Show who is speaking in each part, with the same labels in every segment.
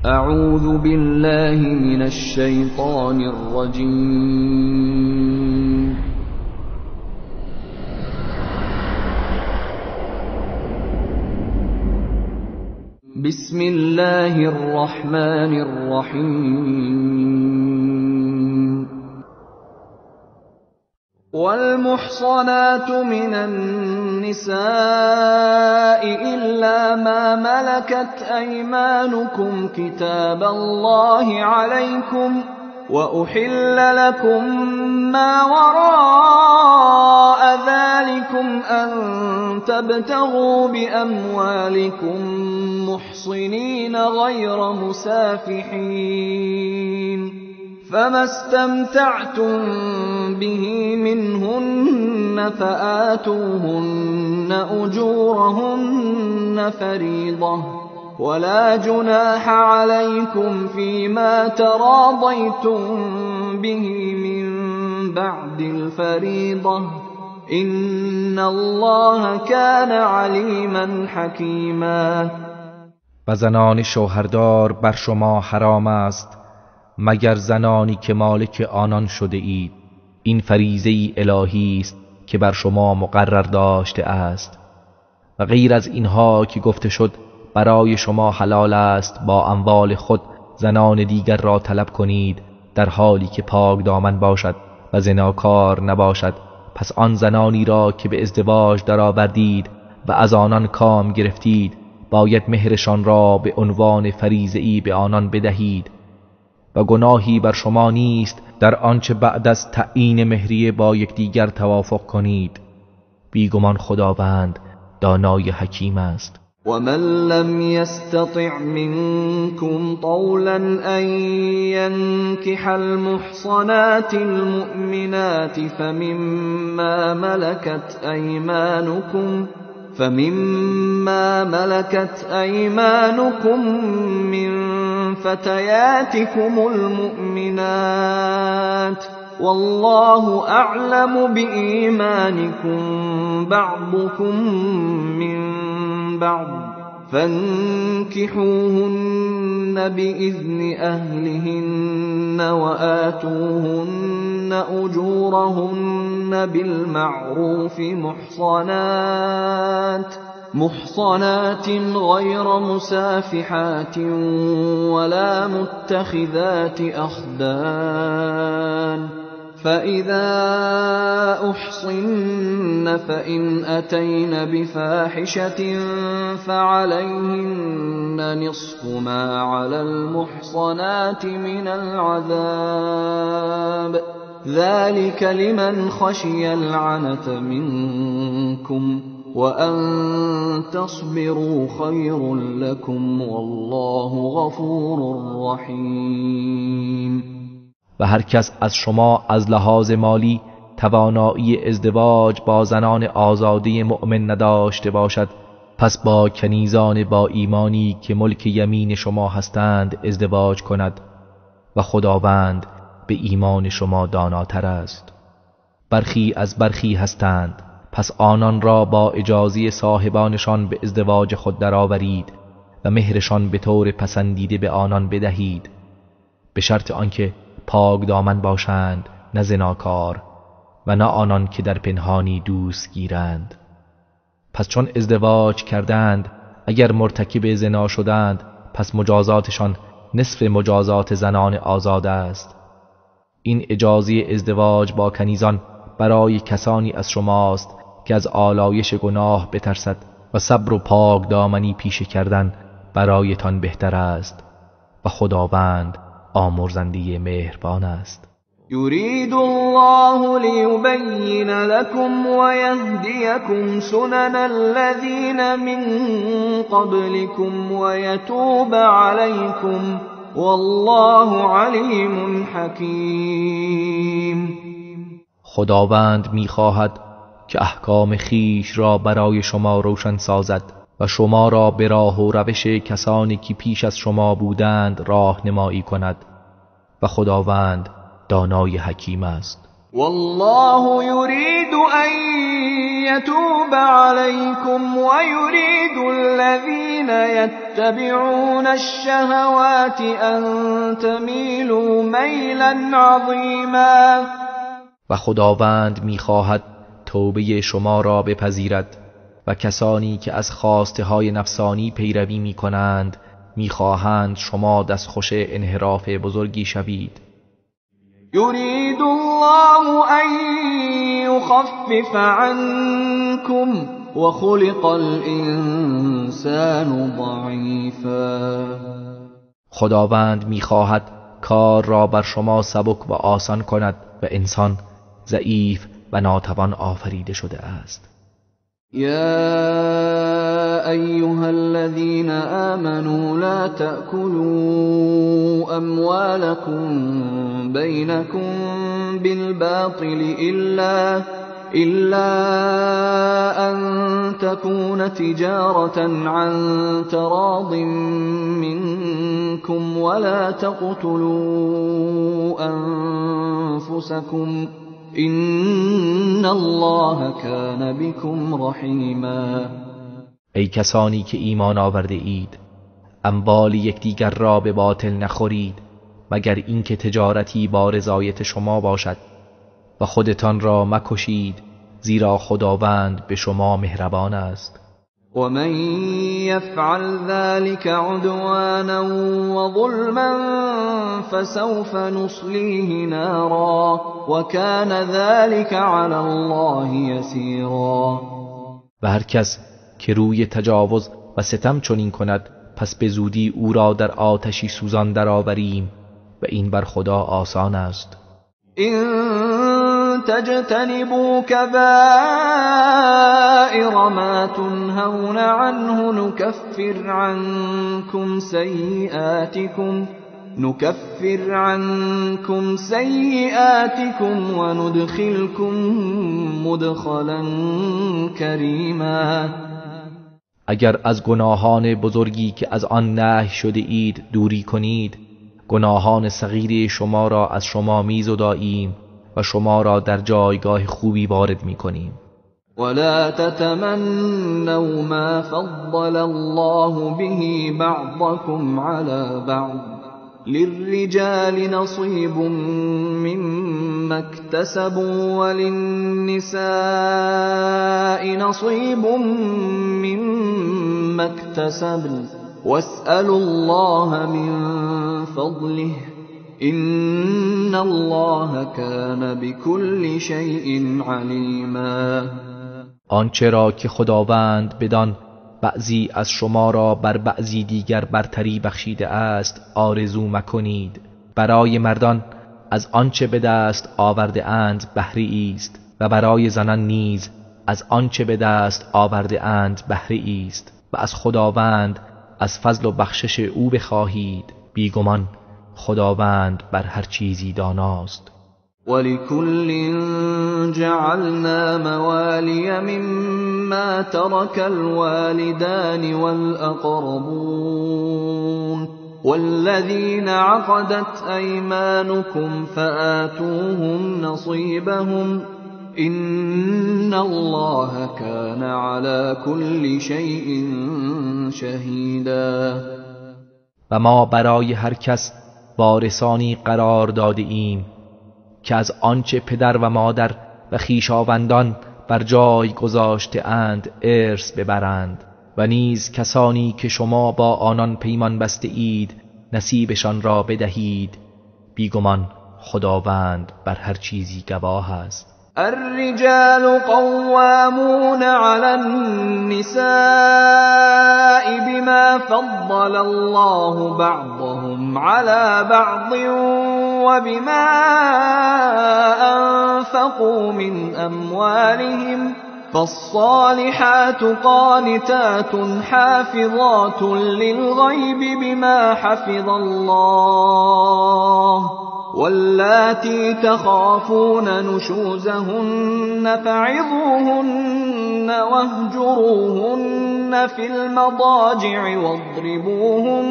Speaker 1: اعوذ بالله من الشیطان الرجیم. بسم الله الرحمن الرحیم. والمحصنات من النساء إلا ما ملكت أيمانكم كتاب الله عليكم وأحل لكم ما وراء ذلكم أن تبتغوا بأموالكم محصنين غير مسافحين فما استمتعتم به منهن فآتوهن أجورهن فريضة ولا جناح عليكم فيما تراضيتم به من بعد الفريضة إن الله كان عليما حكيما.
Speaker 2: و زنان شوهردار بر شما حرام است مگر زنانی که مالک آنان شده اید. این فریضه الهی است که بر شما مقرر داشته است. و غیر از اینها که گفته شد برای شما حلال است با اموال خود زنان دیگر را طلب کنید در حالی که پاک دامن باشد و زناکار نباشد. پس آن زنانی را که به ازدواج درآوردید و از آنان کام گرفتید باید مهرشان را به عنوان فریضه‌ای به آنان بدهید و گناهی بر شما نیست در آنچه بعد از تعیین مهریه با یکدیگر توافق کنید. بیگمان خداوند دانای حکیم است.
Speaker 1: ومن لم يستطع منكم طولا أن ينكح المحصنات المؤمنات فمما ملكت أيمانكم من فتياتكم المؤمنات والله أعلم بإيمانكم بعضكم من بعض فانكحوهن بإذن أهلهن وآتوهن أجورهن بالمعروف محصنات غير مسافحات ولا متخذات أخدان فإذا أحصن فإن أتين بفاحشة فعليهن نصف ما على المحصنات من العذاب ذلك لمن خشي العنة منكم وأن تصبروا خير لكم والله غفور رحيم.
Speaker 2: و هر کس از شما از لحاظ مالی توانایی ازدواج با زنان آزاده مؤمن نداشته باشد پس با کنیزان با ایمانی که ملک یمین شما هستند ازدواج کند و خداوند به ایمان شما داناتر است. برخی از برخی هستند پس آنان را با اجازه صاحبانشان به ازدواج خود درآورید و مهرشان به طور پسندیده به آنان بدهید به شرط آنکه پاک دامن باشند نه زناکار و نه آنان که در پنهانی دوست گیرند. پس چون ازدواج کردند اگر مرتکب زنا شدند پس مجازاتشان نصف مجازات زنان آزاد است. این اجازه ازدواج با کنیزان برای کسانی از شماست که از آلایش گناه بترسد و صبر و پاک دامنی پیشه کردن برایتان بهتر است و خداوند آمرزنده مهربان است.
Speaker 1: يريد الله ليبين لكم ويهديكم سنن الذين من قبلكم ويتوب عليكم والله عليم حكيم.
Speaker 2: خداوند می‌خواهد که احکام خیش را برای شما روشن سازد و شما را به راه و روش کسانی که پیش از شما بودند راهنمایی کند و خداوند دانای حکیم است.
Speaker 1: والله يريد أن يتوب عليكم ويريد الذين يتبعون الشهوات أن تميلوا ميلا عظيما.
Speaker 2: و خداوند می‌خواهد توبه شما را بپذیرد و کسانی که از خواسته های نفسانی پیروی می‌کنند می‌خواهند شما دستخوش انحراف بزرگی شوید.
Speaker 1: يريد الله أن يخفف عنكم وخلق الإنسان ضعيفا.
Speaker 2: خداوند می‌خواهد کار را بر شما سبک و آسان کند و انسان ضعیف و ناتوان آفریده شده است.
Speaker 1: يا أيها الذين آمنوا لا تأكلوا أموالكم بينكم بالباطل إلا أن تكون تجارة عن تراض منكم ولا تقتلوا أنفسكم إن الله كان بكم رحیما.
Speaker 2: ای کسانی که ایمان آورده اید، اموال یکدیگر را به باطل نخورید مگر اینکه تجارتی با رضایت شما باشد و خودتان را مکشید زیرا خداوند به شما مهربان است.
Speaker 1: ومن يفعل ذلك عدوانا وظلما فسوف نصليه نارا وكان ذلك على الله يسيرا.
Speaker 2: و هر کس که روی تجاوز و ستم چنین کند پس به زودی او را در آتشی سوزان درآوریم و این بر خدا آسان است.
Speaker 1: إن تجتنبوا كبائر ما تنهون عنه نكفر عنكم سيئاتكم وندخلكم مدخلا كريما.
Speaker 2: اگر از گناهان بزرگی که از آن نهی شده اید دوری کنید، گناهان صغیری شما را از شما می‌زداییم و شما را در جایگاه خوبی وارد می‌کنیم.
Speaker 1: ولا تتمنوا ما فضل الله به بعضكم على بعض للرجال نصيب مما اكتسبوا وللنساء نصيب مما اكتسبن واسألوا الله من فضله إن الله كان بكل شيء عليما.
Speaker 2: آنچه را که خداوند بدان بعضی از شما را بر بعضی دیگر برتری بخشیده است آرزو مکنید. برای مردان از آنچه به دست آورده اند بهره است و برای زنان نیز از آنچه به دست آورده اند بهره است و از خداوند از فضل و بخشش او بخواهید. بیگمان خداوند بر هر چیزی داناست.
Speaker 1: ولكل جعلنا موالي مما ترك الوالدان والأقربون والذين عقدت أيمانكم فآتوهم نصيبهم إن الله كان على كل شيء شهيدا.
Speaker 2: و ما برای هر کس وارثانی قرار داده ایم که از آنچه پدر و مادر و خویشاوندان بر جای گذاشته اند ارث ببرند و نیز کسانی که شما با آنان پیمان بسته اید نصیبشان را بدهید. بیگمان خداوند بر هر چیزی گواه است.
Speaker 1: الرجال قوامون على النساء بما فضل الله بعضهم على بعض وبما أنفقوا من أموالهم فالصالحات قانتات حافظات للغيب بما حفظ الله واللاتي تخافون نشوزهن فعظوهن واهجروهن في المضاجع واضربوهن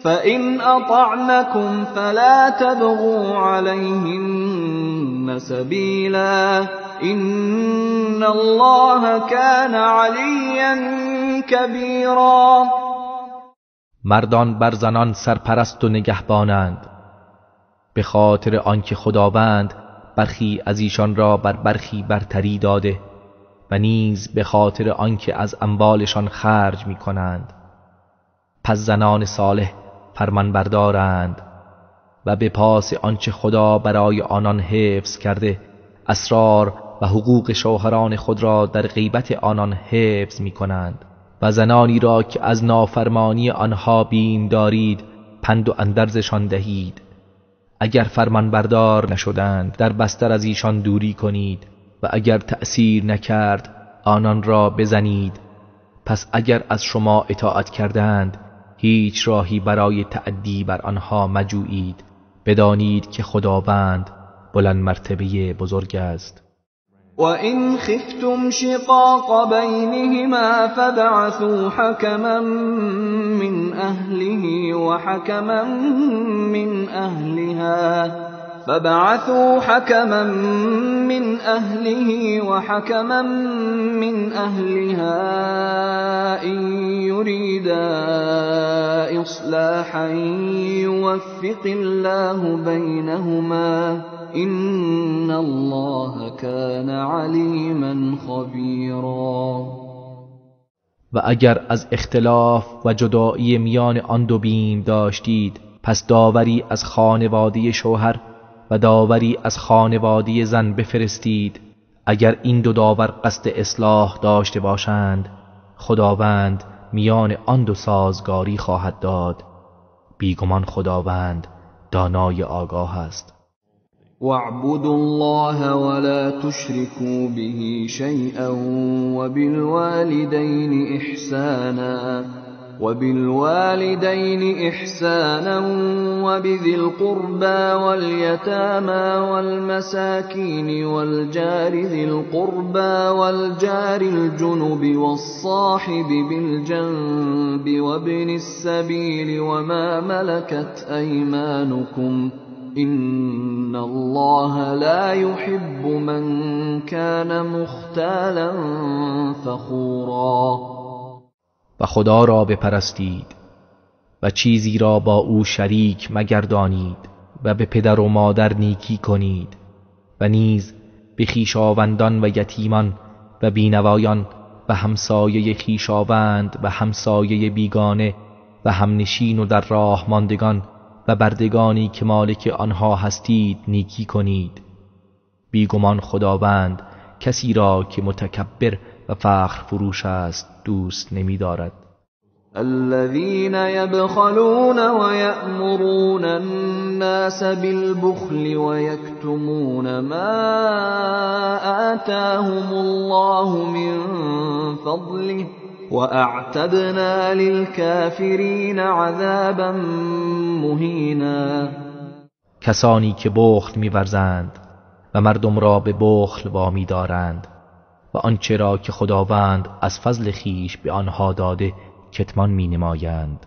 Speaker 1: فإن أطعنكم فلا تبغوا عليهن سبیلا إن الله كان عليا كبيرا.
Speaker 2: مردان بر زنان سرپرست و نگهبانند، به خاطر آنکه خداوند برخی از ایشان را بر برخی برتری داده و نیز به خاطر آنکه از اموالشان خرج می کنند. پس زنان صالح فرمانبردارند و به پاس آنچه خدا برای آنان حفظ کرده اسرار و حقوق شوهران خود را در غیبت آنان حفظ می کنند. و زنانی را که از نافرمانی آنها بیم دارید پند و اندرزشان دهید. اگر فرمانبردار نشدند در بستر از ایشان دوری کنید و اگر تأثیر نکرد آنان را بزنید. پس اگر از شما اطاعت کردند هیچ راهی برای تعدی بر آنها مجویید. بدانید که خداوند بلند مرتبه بزرگ است.
Speaker 1: وَإِنْ خِفْتُمْ شِقَاقَ بَيْنِهِمَا فَابْعَثُوا حَكَمًا مِّنْ أَهْلِهِ وَحَكَمًا مِّنْ أَهْلِهَا إِنْ يُرِيدَا إِصْلَاحًا يُوَفِّقِ اللَّهُ بَيْنَهُمَا إِنَّ اللَّهَ كَانَ عَلِيمًا خَبِيرًا.
Speaker 2: و اگر از اختلاف و جدایی میان آن دو بیم داشتید پس داوری از خانواده شوهر و داوری از خانواده زن بفرستید. اگر این دو داور قصد اصلاح داشته باشند خداوند میان آن دو سازگاری خواهد داد. بیگمان خداوند دانای آگاه است.
Speaker 1: وَاعْبُدُوا اللَّهَ وَلَا تُشْرِكُوا بِهِ شَيْئًا وَبِالْوَالِدَيْنِ إِحْسَانًا وَبِذِي الْقُرْبَى وَالْيَتَامَى وَالْمَسَاكِينِ وَالْجَارِ ذِي الْقُرْبَى وَالْجَارِ الْجُنُبِ وَالصَّاحِبِ بِالْجَنبِ وَابْنِ السَّبِيلِ وَمَا مَلَكَتْ أَيْمَانُكُمْ إِنَّ اللَّهَ لَا يُحِبُّ مَنْ كَانَ مُخْتَالًا فَخُورًا.
Speaker 2: و خدا را بپرستید و چیزی را با او شریک مگردانید و به پدر و مادر نیکی کنید و نیز به خویشاوندان و یتیمان و بینوایان و همسایه خویشاوند و همسایه بیگانه و همنشین و در راه ماندگان و بردگانی که مالک آنها هستید نیکی کنید. بیگمان خداوند کسی را که متکبر و فخر فروش است دوست نمی دارد.
Speaker 1: الذين يبخلون ويأمرون الناس بالبخل ويكتمون ما آتاهم الله من فضله وأعتدنا للكافرین عذابا مهینا.
Speaker 2: کسانی که بخل می‌ورزند و مردم را به بخل وامی دارند و آنچه را که خداوند از فضل خیش به آنها داده کتمان می‌نمایند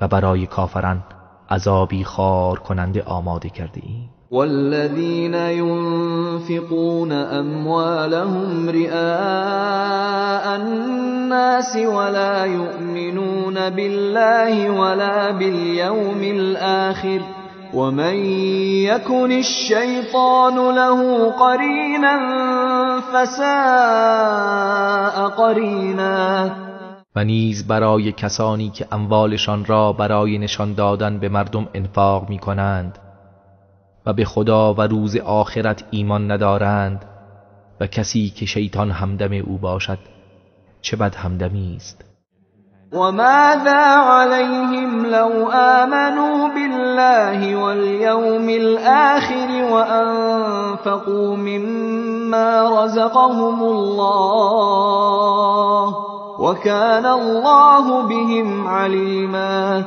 Speaker 2: و برای کافران عذابی خار کننده آماده کرده ایم.
Speaker 1: والذین ينفقون اموالهم رئاء الناس ولا يؤمنون بالله ولا باليوم الآخر ومن يكن الشيطان له قرينا فساء قرینا.
Speaker 2: و نیز برای کسانی که اموالشان را برای نشان دادن به مردم انفاق می کنند و به خدا و روز آخرت ایمان ندارند و کسی که شیطان همدم او باشد چه بد همدمی است.
Speaker 1: وماذا عليهم لو آمنوا بالله واليوم الآخر وأنفقوا مما رزقهم الله وكان الله بهم علیما.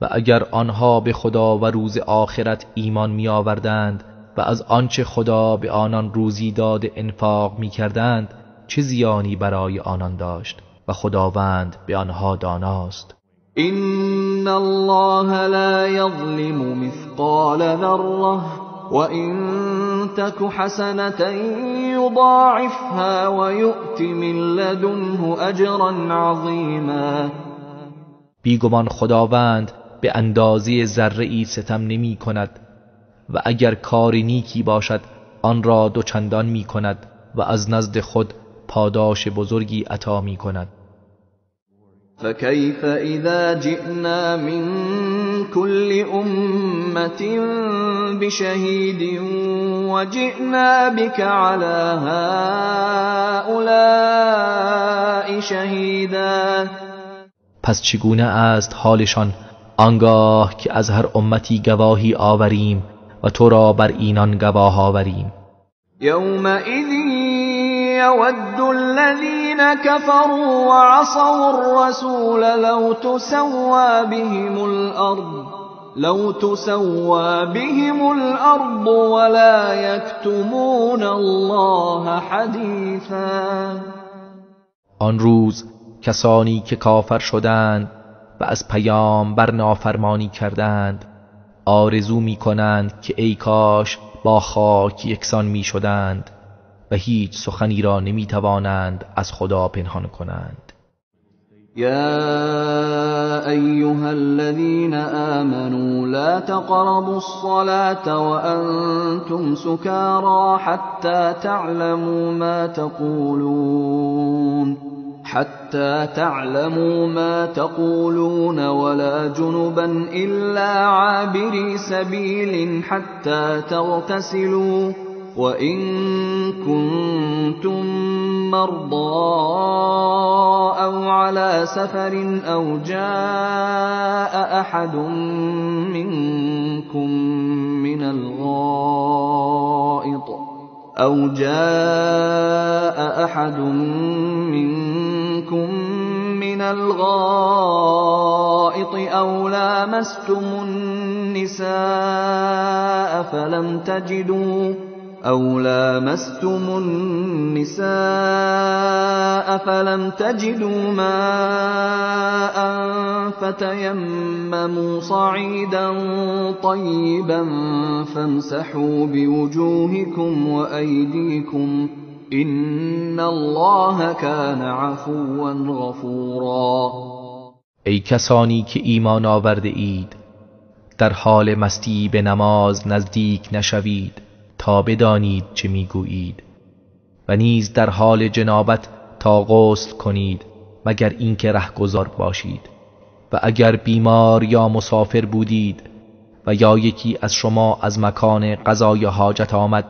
Speaker 2: و اگر آنها به خدا و روز آخرت ایمان می آوردند و از آنچه خدا به آنان روزی داده انفاق می کردند چه زیانی برای آنان داشت و خداوند به آنها داناست.
Speaker 1: إن الله لا يظلم مثقال ذرة وإن تك حسنة يضاعفها ويؤت من لدنه أجرا عظیما.
Speaker 2: بیگمان خداوند به اندازه ذره‌ای ستم نمی کند و اگر کار نیکی باشد آن را دوچندان می کند و از نزد خود پاداش بزرگی عطا می کند.
Speaker 1: فكيف إذا جئنا من كل أمة بشهيد وجئنا بك على هؤلاء شهيدا.
Speaker 2: پس چگونه است حالشان آنگاه که از هر امتی گواهی آوریم و تو را بر اینان گواه آوریم.
Speaker 1: يومئذ يود الذين كفروا وعصوا الرسول لو تسوى بهم الأرض ولا يكتمون الله حديثا.
Speaker 2: آن روز کسانی که کافر شدند و از پیامبر نافرمانی کردند آرزو می کنند که ای کاش با خاک یکسان می شدند و هیچ سخنی را نمی توانند از خدا پنهان کنند.
Speaker 1: يا أيها الذين آمنوا لا تقربوا الصلاة وأنتم سكارى حتى تعلموا ما تقولون ولا جنبا إلا عابري سبيل حتى تغتسلوا وإن كنتم مرضى أو على سفر أو جاء أحد منكم من الغائط أو لامستم النساء فلم تجدوا ماء فتيمموا صعيدا طيبا فامسحوا بوجوهكم وأيديكم إن الله كان عفوا غفورا.
Speaker 2: ای کسانی که ایمان آورده اید در حال مستی به نماز نزدیک نشوید تا بدانید چه میگویید و نیز در حال جنابت تا غسل کنید مگر اینکه رهگذار باشید و اگر بیمار یا مسافر بودید و یا یکی از شما از مکان قضای حاجت آمد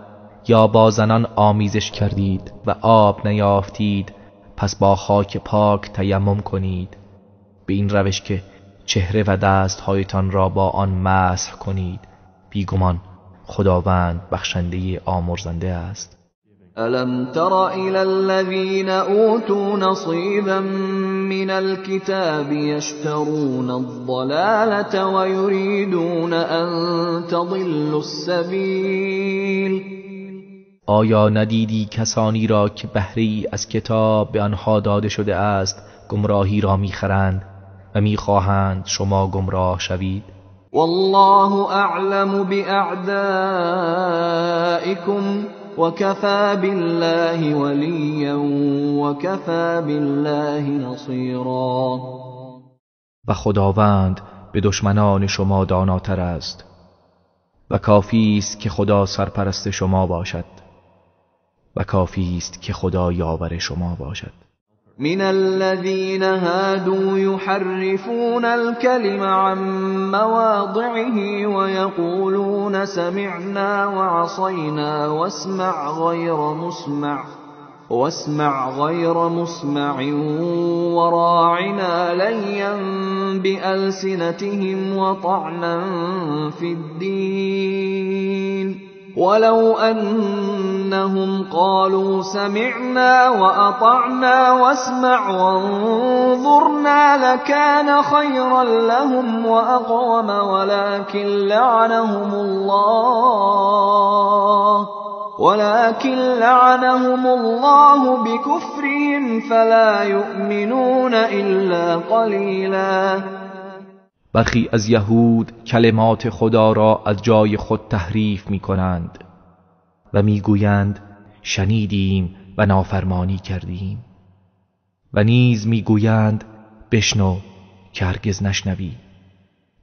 Speaker 2: یا با زنان آمیزش کردید و آب نیافتید پس با خاک پاک تیمم کنید به این روش که چهره و دستهایتان را با آن مسح کنید. بیگمان خداوند بخشنده آمرزنده است.
Speaker 1: ألم تر إلى الذين أوتوا نصيبا من الكتاب يشترون الضلالة ويريدون أن تضلوا السبيل.
Speaker 2: آیا ندیدی کسانی را که بهره‌ای از کتاب به آنها داده شده است گمراهی را میخرند و میخواهند شما گمراه شوید؟
Speaker 1: والله أعلم بأعدائكم وكفى بالله وليا وكفى بالله نصيرا.
Speaker 2: و خداوند به دشمنان شما داناتر است و کافی است که خدا سرپرست شما باشد و کافی است که خدا یاور شما باشد.
Speaker 1: من الذين هادوا يحرفون الكلم عن مواضعه ويقولون سمعنا وعصينا واسمع غير مسمع وراعنا ليا بألسنتهم وطعنا في الدين ولو أنهم قالوا سمعنا وأطعنا واسمع وانظرنا لكان خيرا لهم وأقوم ولكن لعنهم الله بكفرهم فلا يؤمنون إلا قليلا.
Speaker 2: برخی از یهود کلمات خدا را از جای خود تحریف می کنند و میگویند شنیدیم و نافرمانی کردیم، و نیز میگویند بشنو که هرگز نشنوی،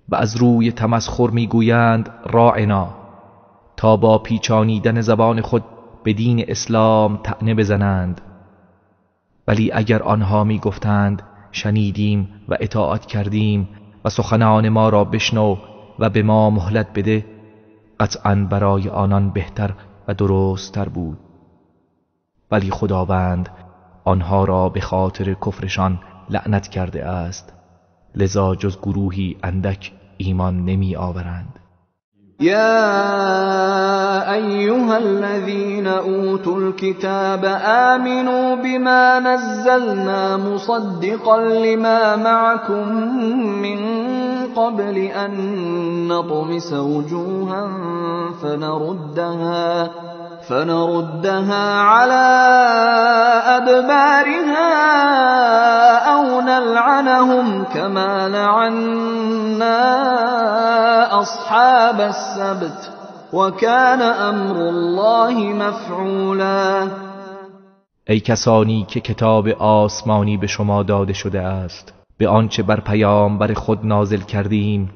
Speaker 2: و از روی تمسخر میگویند راعنا، تا با پیچانیدن زبان خود به دین اسلام طعنه بزنند. ولی اگر آنها میگفتند شنیدیم و اطاعت کردیم و سخنان ما را بشنو و به ما مهلت بده، قطعاً برای آنان بهتر و درست‌تر بود. ولی خداوند آنها را به خاطر کفرشان لعنت کرده است، لذا جز گروهی اندک ایمان نمی آورند.
Speaker 1: يا أيها الذين أوتوا الكتاب آمنوا بما نزلنا مصدقا لما معكم من قبل أن نطمس وجوها فنردها على أدبارها أو نلعنهم كما لعنا أصحاب السبت وكان أمر الله مفعولا.
Speaker 2: ای کسانی که کتاب آسمانی به شما داده شده است، به آنچه بر پیامبر خود نازل کردیم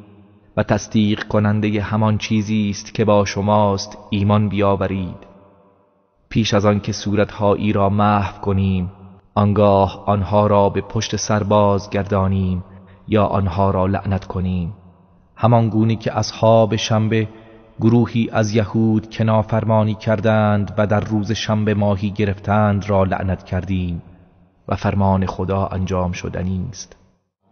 Speaker 2: و تصدیق کننده همان چیزی است که با شماست ایمان بیاورید. پیش از آن که صورتهایی را محو کنیم، آنگاه آنها را به پشت سر بازگردانیم یا آنها را لعنت کنیم، همان گونه که اصحاب شنبه گروهی از یهود که نافرمانی کردند و در روز شنبه ماهی گرفتند را لعنت کردیم و فرمان خدا انجام شدنی است.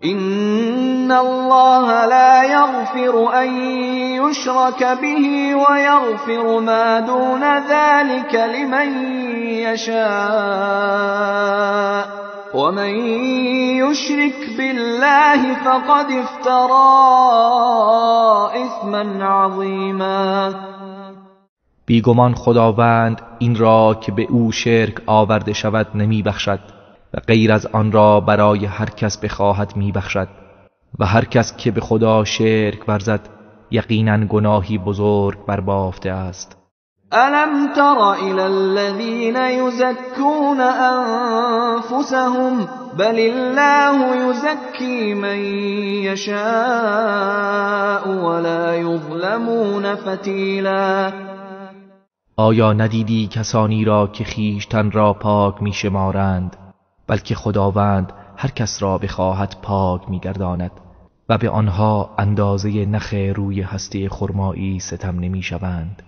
Speaker 1: إن الله لا يغفر أن يشرك به ويغفر ما دون ذلك لمن يشاء ومن يشرك بالله فقد افترى إثما عظيما.
Speaker 2: بیگمان خداوند این را که به او شرک آورده شود نمی بخشد و غیر از آن را برای هر کس بخواهد می بخشد، و هر کس که به خدا شرک ورزد یقینا گناهی بزرگ بربافته است.
Speaker 1: ألم تر إلى الذين يزكون أنفسهم بل الله يزكي من يشاء ولا يظلمون فتیلا.
Speaker 2: آیا ندیدی کسانی را که خیشتن را پاک می شمارند، بلکه خداوند هر کس را بخواهد پاک می گرداند و به آنها اندازه نخ روی هسته خرمایی ستم نمی شوند.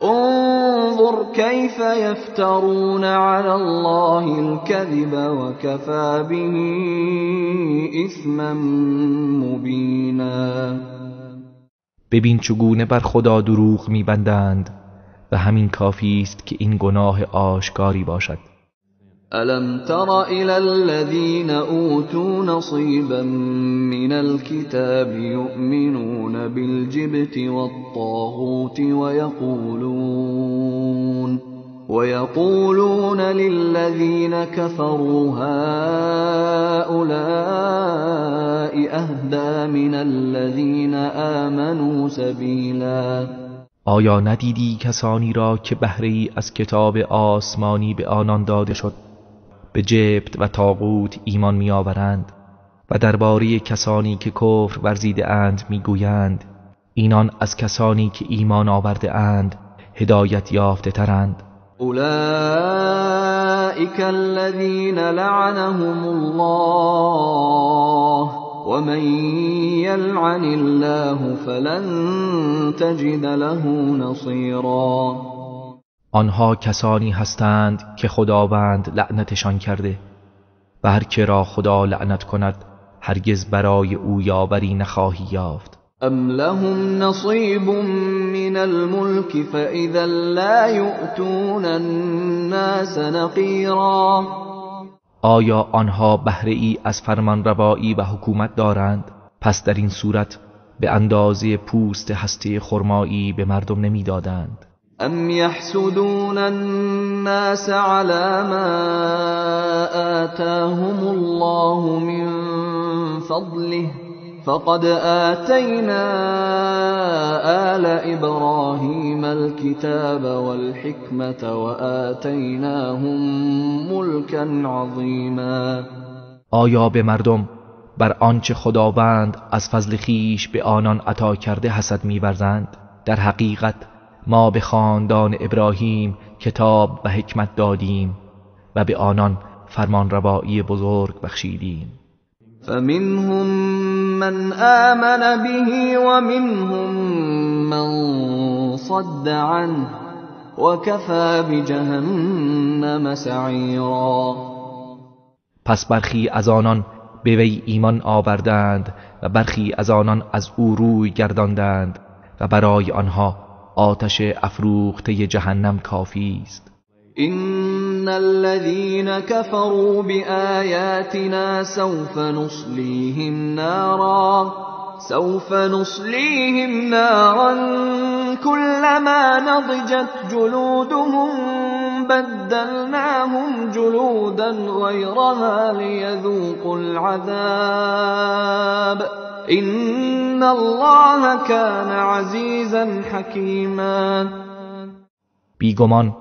Speaker 1: انظر كيف يفترون على الله الكذب وكفى به إثما مبينا.
Speaker 2: ببین چگونه بر خدا دروغ می بندند و همین کافی است که این گناه آشکاری باشد.
Speaker 1: ألم تر إلى الذين أوتوا نصيبا من الكتاب يؤمنون بالجبت والطاغوت ويقولون للذين كفروا هؤلاء أهدى من الذين آمنوا سبيلا.
Speaker 2: آیا ندیدی کسانی را که بهره‌ای از کتاب آسمانی به آنان داده شد به جبت و طاغوت ایمان می آورند و درباره کسانی که کفر ورزیده اند می گویند اینان از کسانی که ایمان آورده اند هدایت یافته ترند.
Speaker 1: اولئک الذین لعنهم الله ومن یلعن الله فلن تجد له نصیرا.
Speaker 2: آنها کسانی هستند که خداوند لعنتشان کرده و هر که را خدا لعنت کند هرگز برای او یاوری نخواهی یافت.
Speaker 1: ام لهم نصیب من الملک فاذا لا یؤتون الناس نقیرا.
Speaker 2: آیا آنها بهره‌ای از فرمانروایی و حکومت دارند؟ پس در این صورت به اندازه پوست هسته خرمایی به مردم نمیدادند.
Speaker 1: ام يحسدون الناس على ما آتاهم الله من فضله فقد آتينا آل إبراهيم الكتاب والحكمة وآتيناهم ملكا عظیما.
Speaker 2: آیا به مردم بر آنچه خداوند از فضل خیش به آنان عطا کرده حسد می‌ورزند؟ در حقیقت ما به خاندان ابراهیم کتاب و حکمت دادیم و به آنان فرمانروایی بزرگ بخشیدیم.
Speaker 1: فمنهم من آمن به ومنهم من صد عنه وكفى بجهنم سعیرا.
Speaker 2: پس برخی از آنان به وی ایمان آوردند و برخی از آنان از او روی گرداندند و برای آنها آتش افروخته جهنم کافی است.
Speaker 1: إن الذين كفروا بآياتنا سوف نصليهم نارا كلما نضجت جلودهم بدلناهم جلودا غيرها ليذوقوا العذاب إن الله كان عزيزا حكيما.
Speaker 2: بیگمان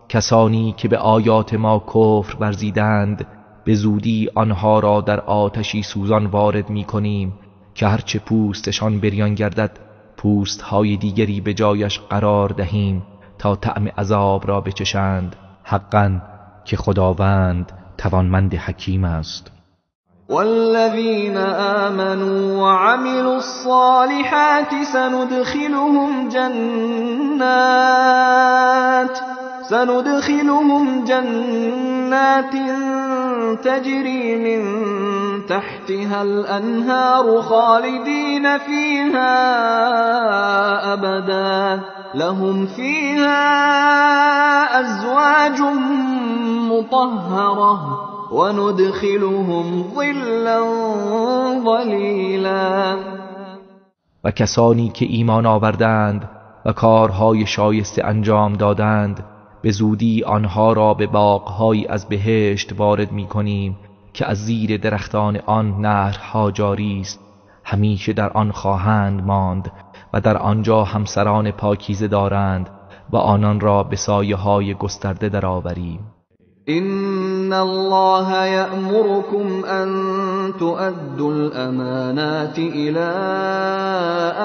Speaker 2: کسانی که به آیات ما کفر ورزیدند به زودی آنها را در آتشی سوزان وارد می کنیم که هرچه پوستشان بریان گردد پوستهای دیگری به جایش قرار دهیم تا طعم عذاب را بچشند. حقا که خداوند توانمند حکیم است.
Speaker 1: والذين آمنوا وعملوا الصالحات سندخلهم جنات تجري من تحتها الأنهار خالدين فيها أبدا لهم فيها أزواج مطهرة وندخلهم ظلا ظلیلا.
Speaker 2: و کسانی که ایمان آوردند و کارهای شایسته انجام دادند به زودی آنها را به باغ‌هایی از بهشت وارد می‌کنیم که از زیر درختان آن نهرها جاری است، همیشه در آن خواهند ماند و در آنجا همسران پاکیزه دارند و آنان را به سایه‌های گسترده درآوریم.
Speaker 1: إن الله يأمركم أن تؤدوا الأمانات إلى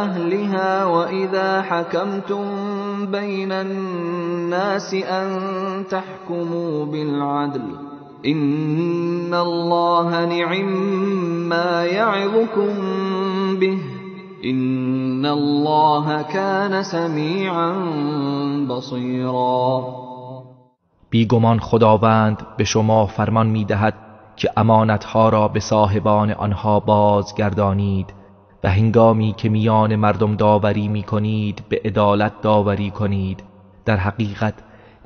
Speaker 1: أهلها وإذا حكمتم بين الناس أن تحكموا بالعدل إن الله نعم ما يعظكم به إن الله كان سميعا بصيرا.
Speaker 2: بیگمان خداوند به شما فرمان می‌دهد که امانتها را به صاحبان آنها بازگردانید و هنگامی که میان مردم داوری می‌کنید به عدالت داوری کنید. در حقیقت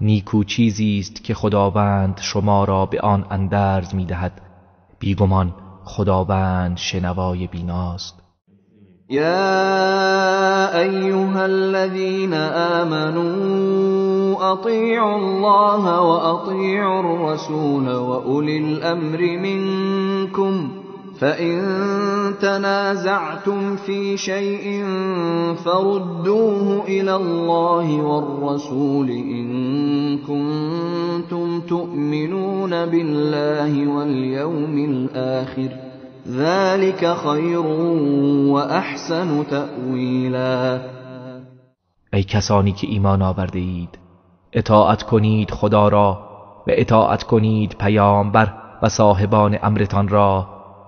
Speaker 2: نیکو چیزی است که خداوند شما را به آن اندرز می‌دهد. بیگمان خداوند شنوای بیناست.
Speaker 1: يا أيها الذين آمنوا أطيعوا الله وأطيعوا الرسول وأولي الأمر منكم فإن تنازعتم في شيء فردوه إلى الله والرسول إن كنتم تؤمنون بالله واليوم الآخر ذلك خیر و احسن تأویلا.
Speaker 2: ای کسانی که ایمان آورده اید اطاعت کنید خدا را و اطاعت کنید پیامبر و صاحبان امرتان را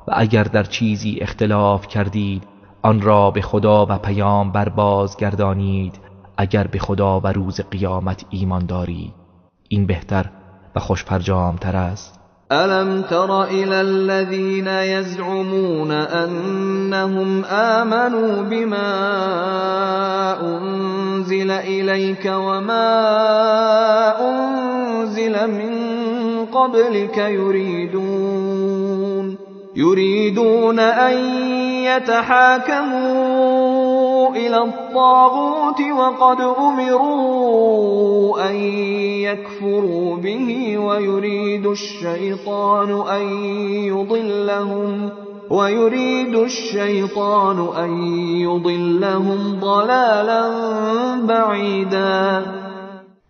Speaker 2: و اگر در چیزی اختلاف کردید آن را به خدا و پیامبر بازگردانید اگر به خدا و روز قیامت ایمان دارید. این بهتر و خوش‌پرجام‌تر است.
Speaker 1: ألم تر إلى الذين يزعمون أنهم آمنوا بما أنزل إليك وما أنزل من قبلك يريدون أن يتحاكموا إلى الطاغوت وقد أمروا أن يكفروا به ويريد الشيطان أن ويريد الشيطان أن يضلهم ضلالا بعيدا.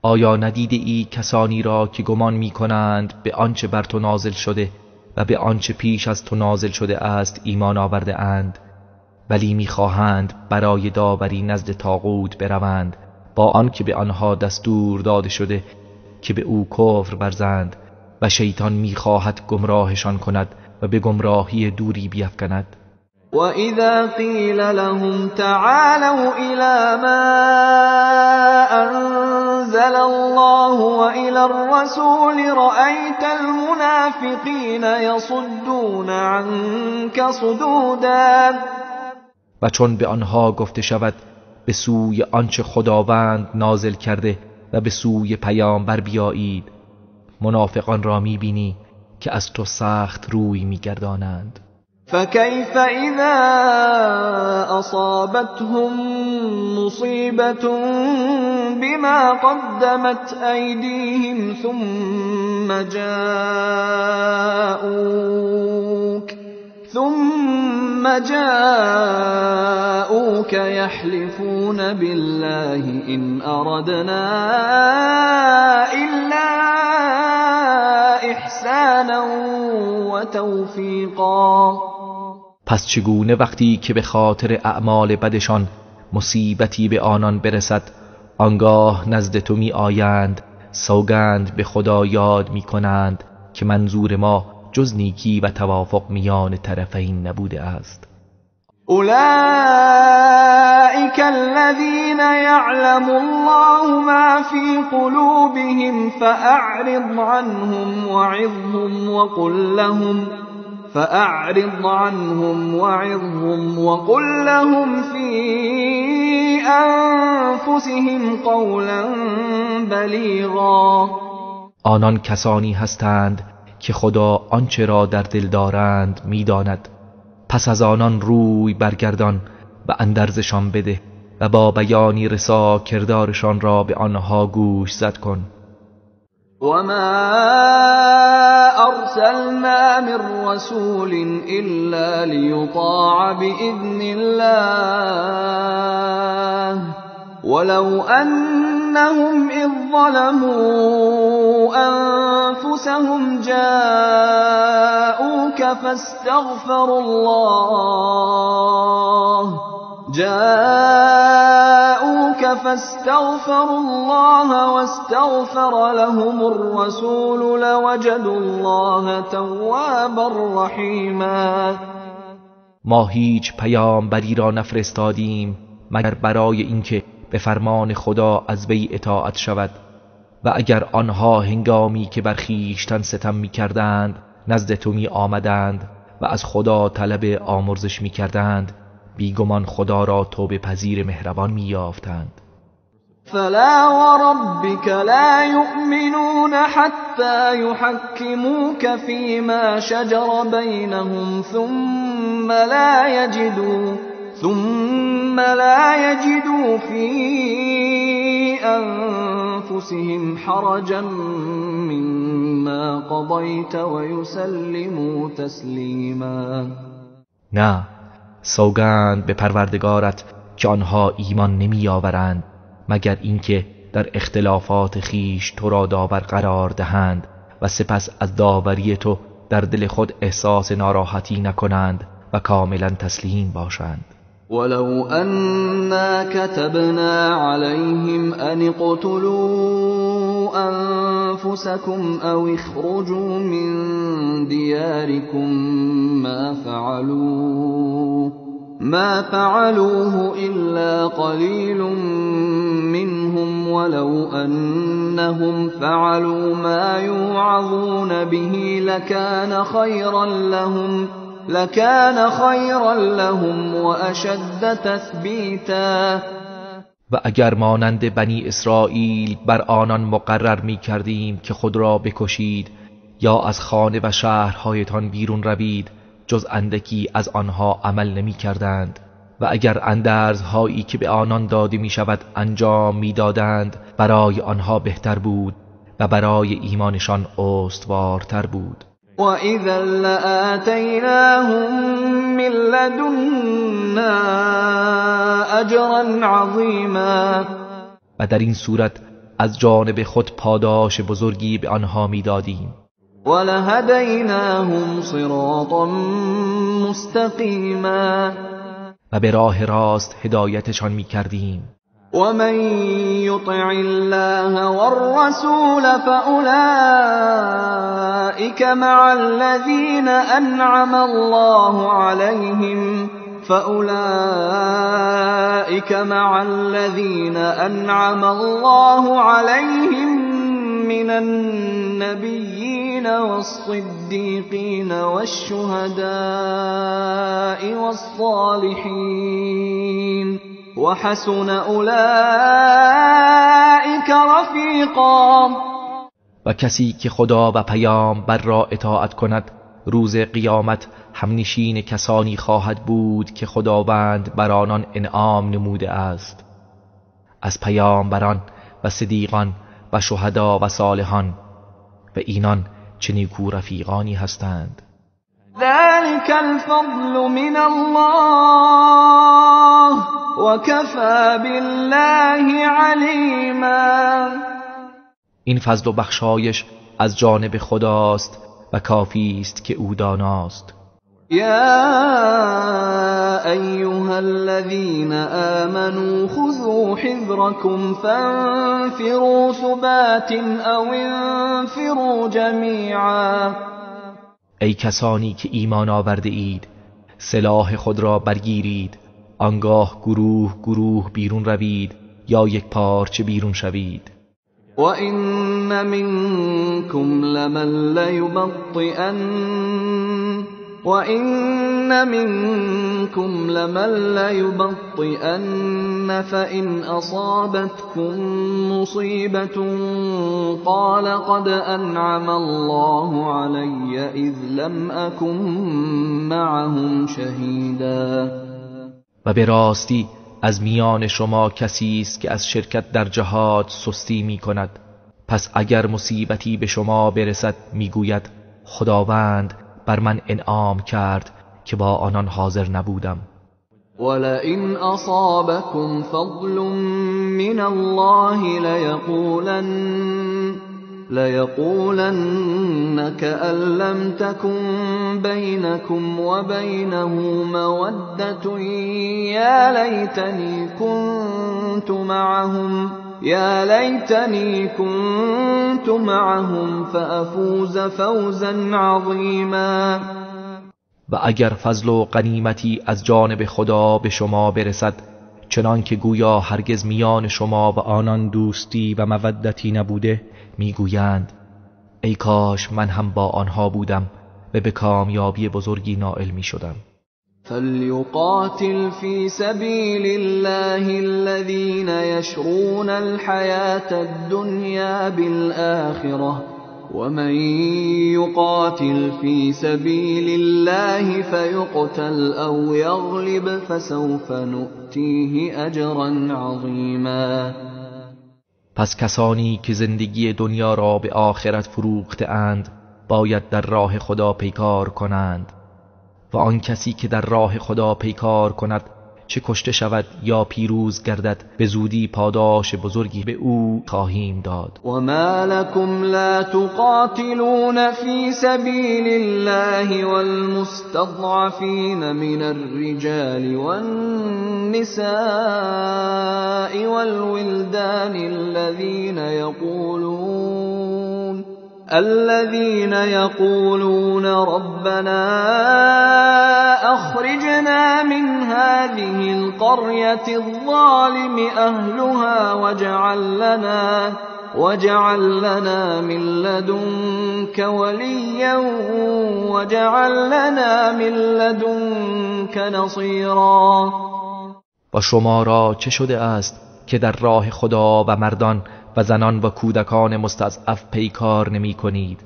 Speaker 2: آیا ندیده ای کسانی را که گمان می کنند به آنچه بر تو نازل شده و به آنچه پیش از تو نازل شده است ایمان آورده اند، ولی می‌خواهند برای داوری نزد طاغوت بروند با آنکه به آنها دستور داده شده که به او کفر ورزند و شیطان می‌خواهد گمراهشان کند و به گمراهی دوری بیفکند.
Speaker 1: وَإِذَا قِيلَ لَهُمْ تَعَالَوْا إِلَى مَا أَنزَلَ اللَّهُ وَإِلَى الرَّسُولِ رَأَيْتَ الْمُنَافِقِينَ يَصُدُّونَ عَنكَ صُدُودًا.
Speaker 2: و چون به آنها گفته شود به سوی آنچه خداوند نازل کرده و به سوی پیامبر بیایید، منافقان را می‌بینی که از تو سخت روی می‌گردانند.
Speaker 1: فكيف إذا أصابتهم مصيبة بما قدمت أيديهم ثم جاءوك يحلفون بالله إن أردنا إلا إحسانا وتوفيقا.
Speaker 2: پس چگونه وقتی که به خاطر اعمال بدشان مصیبتی به آنان برسد آنگاه نزد تو می آیند سوگند به خدا یاد می کنند که منظور ما جز نیکی و توافق میان طرفین نبوده است.
Speaker 1: أولئك الذين يعلم الله ما في قلوبهم فأعرض عنهم وقل لهم في أنفسهم قولا بلیغا.
Speaker 2: آنان کسانی هستند که خدا آنچه را در دل دارند میداند، پس از آنان روی برگردان و اندرزشان بده و با بیانی رسا کردارشان را به آنها گوش زد کن.
Speaker 1: وما أرسلنا من رسول إلا ليطاع بإذن الله ولو أنهم إذ ظلموا أنفسهم جاءوك فاستغفروا الله واستغفر لهم الرسول لوجدوا الله توابا رحیما.
Speaker 2: ما هیچ پیامبری را نفرستادیم مگر برای اینکه به فرمان خدا از وی اطاعت شود و اگر آنها هنگامی که بر خویشتن ستم می‌کردند نزد تو می آمدند و از خدا طلب آمرزش می‌کردند بیگمان خدا را توبه پذیر مهربان می‌یافتند.
Speaker 1: فلا وربك لا يؤمنون حتى يحكموك فيما شجر بينهم ثم لا يجدوا في أنفسهم حرجا مما قضيت ويسلموا تسلیما.
Speaker 2: نه، سوگند به پروردگارت که آنها ایمان نمی آورند مگر اینکه در اختلافات خیش تو را داور قرار دهند و سپس از داوری تو در دل خود احساس ناراحتی نکنند و کاملا تسلیم باشند.
Speaker 1: ولو أنا كتبنا عليهم أن اقتلوا أنفسكم أو اخرجوا من دياركم ما فعلوه إلا قليل منهم ولو أنهم فعلوا ما يوعظون به لكان خيرا لهم وأشد تثبیتا.
Speaker 2: و اگر مانند بنی اسرائیل بر آنان مقرر می کردیم که خود را بکشید یا از خانه و شهرهایتان بیرون روید، جز اندکی از آنها عمل نمی کردند و اگر اندرزهایی که به آنان داده می شود انجام می دادند برای آنها بهتر بود و برای ایمانشان استوارتر بود.
Speaker 1: وَإِذًا لَآتَيْنَاهُمْ مِنْ لَدُنَّا أَجْرًا عَظِيمًا.
Speaker 2: و در این صورت از جانب خود پاداش بزرگی به آنها میدادیم.
Speaker 1: وَلَهَدَيْنَاهُمْ صِرَاطًا مُسْتَقِيمًا. و
Speaker 2: به راه راست هدایتشان میکردیم.
Speaker 1: وَمَن يُطِعِ اللَّهَ وَالرَّسُولَ فَأُولَئِكَ مَعَ الَّذِينَ أَنْعَمَ اللَّهُ عَلَيْهِمْ مِنَ النَّبِيِّينَ وَالصِّدِّيقِينَ وَالشُّهَدَاءِ وَالصَّالِحِينَ وَحَسُنَ أُولَئِكَ رَفِیقًا.
Speaker 2: و کسی که خدا و پیامبر را اطاعت کند روز قیامت همنشین کسانی خواهد بود که خداوند بر آنان انعام نموده است، از پیامبران و صدیقان و شهدا و صالحان، و اینان چه نیکو رفیقانی هستند.
Speaker 1: ذلك الفضل من الله وكفى بالله علیما.
Speaker 2: این فضل و بخشایش از جانب خداست و کافی است که او داناست.
Speaker 1: یا ایها الذین آمنوا خذوا حذرکم فانفروا ثبات او انفروا جمیعا.
Speaker 2: ای کسانی که ایمان آورده اید سلاح خود را برگیرید، آنگاه گروه گروه بیرون روید یا یک پارچه بیرون شوید.
Speaker 1: وَإِنَّ مِنكُمْ لَمَن لَّيُبَطِّئَنَّ فَإِنْ أَصَابَتْكُم مُّصِيبَةٌ قَالَ قَدْ أَنْعَمَ اللَّهُ عَلَيَّ إِذْ لَمْ أَكُن مَّعَهُمْ شَهِيدًا.
Speaker 2: و به راستی از میان شما کسی است که از شرکت در جهاد سستی می کند، پس اگر مصیبتی به شما برسد میگوید خداوند بر من انعام کرد که با آنان حاضر نبودم.
Speaker 1: وَلَئِنْ أَصَابَكُمْ فَضْلٌ مِّنَ اللَّهِ لَيَقُولَنَّ كَأَن لَّمْ تَكُن بَيْنَكُمْ وَبَيْنَهُ مَوَدَّةٌ يَا لَيْتَنِي كُنتُ مَعَهُمْ فَأَفُوزَ فَوْزًا عَظِيمًا.
Speaker 2: و اگر فضل و غنیمتی از جانب خدا به شما برسد چنان که گویا هرگز میان شما و آنان دوستی و مودتی نبوده، میگویند ای کاش من هم با آنها بودم و به کامیابی بزرگی نائل می شدم.
Speaker 1: فَلْيُقَاتِلْ فِي سَبِيلِ اللَّهِ الَّذِينَ يَشْرُونَ الْحَيَاةَ الدُّنْيَا بِالْآخِرَةِ وَمَن يُقَاتِلْ فِي سَبِيلِ اللَّهِ فَيُقْتَلْ أَوْ يَغْلِبْ فَسَوْفَ نُؤْتِيهِ أَجْرًا عَظِيمًا.
Speaker 2: پس کسانی که زندگی دنیا را به آخرت فروخته اند باید در راه خدا پیکار کنند، و آن کسی که در راه خدا پیکار کند چه کشته شود یا پیروز گردد به زودی پاداش بزرگی به او خواهیم داد.
Speaker 1: وَمَا لَكُمْ لَا تُقَاتِلُونَ فِي سَبِيلِ اللَّهِ وَالْمُسْتَضْعَفِينَ مِنَ الرِّجَالِ وَالنِّسَاءِ وَالْوِلْدَانِ الَّذِينَ يَقُولُونَ رَبَّنَا أَخْرِجْنَا مِنْ هَذِهِ الْقَرْيَةِ الظَّالِمِ أَهْلُهَا وَاجْعَل لَّنَا مِن لَّدُنكَ وَلِيًّا وَاجْعَل لَّنَا مِن لَّدُنكَ نَصِيرًا.
Speaker 2: و شما را چه شده است که در راه خدا و مردان و زنان و کودکان مستضعف پیکار نمی کنید؟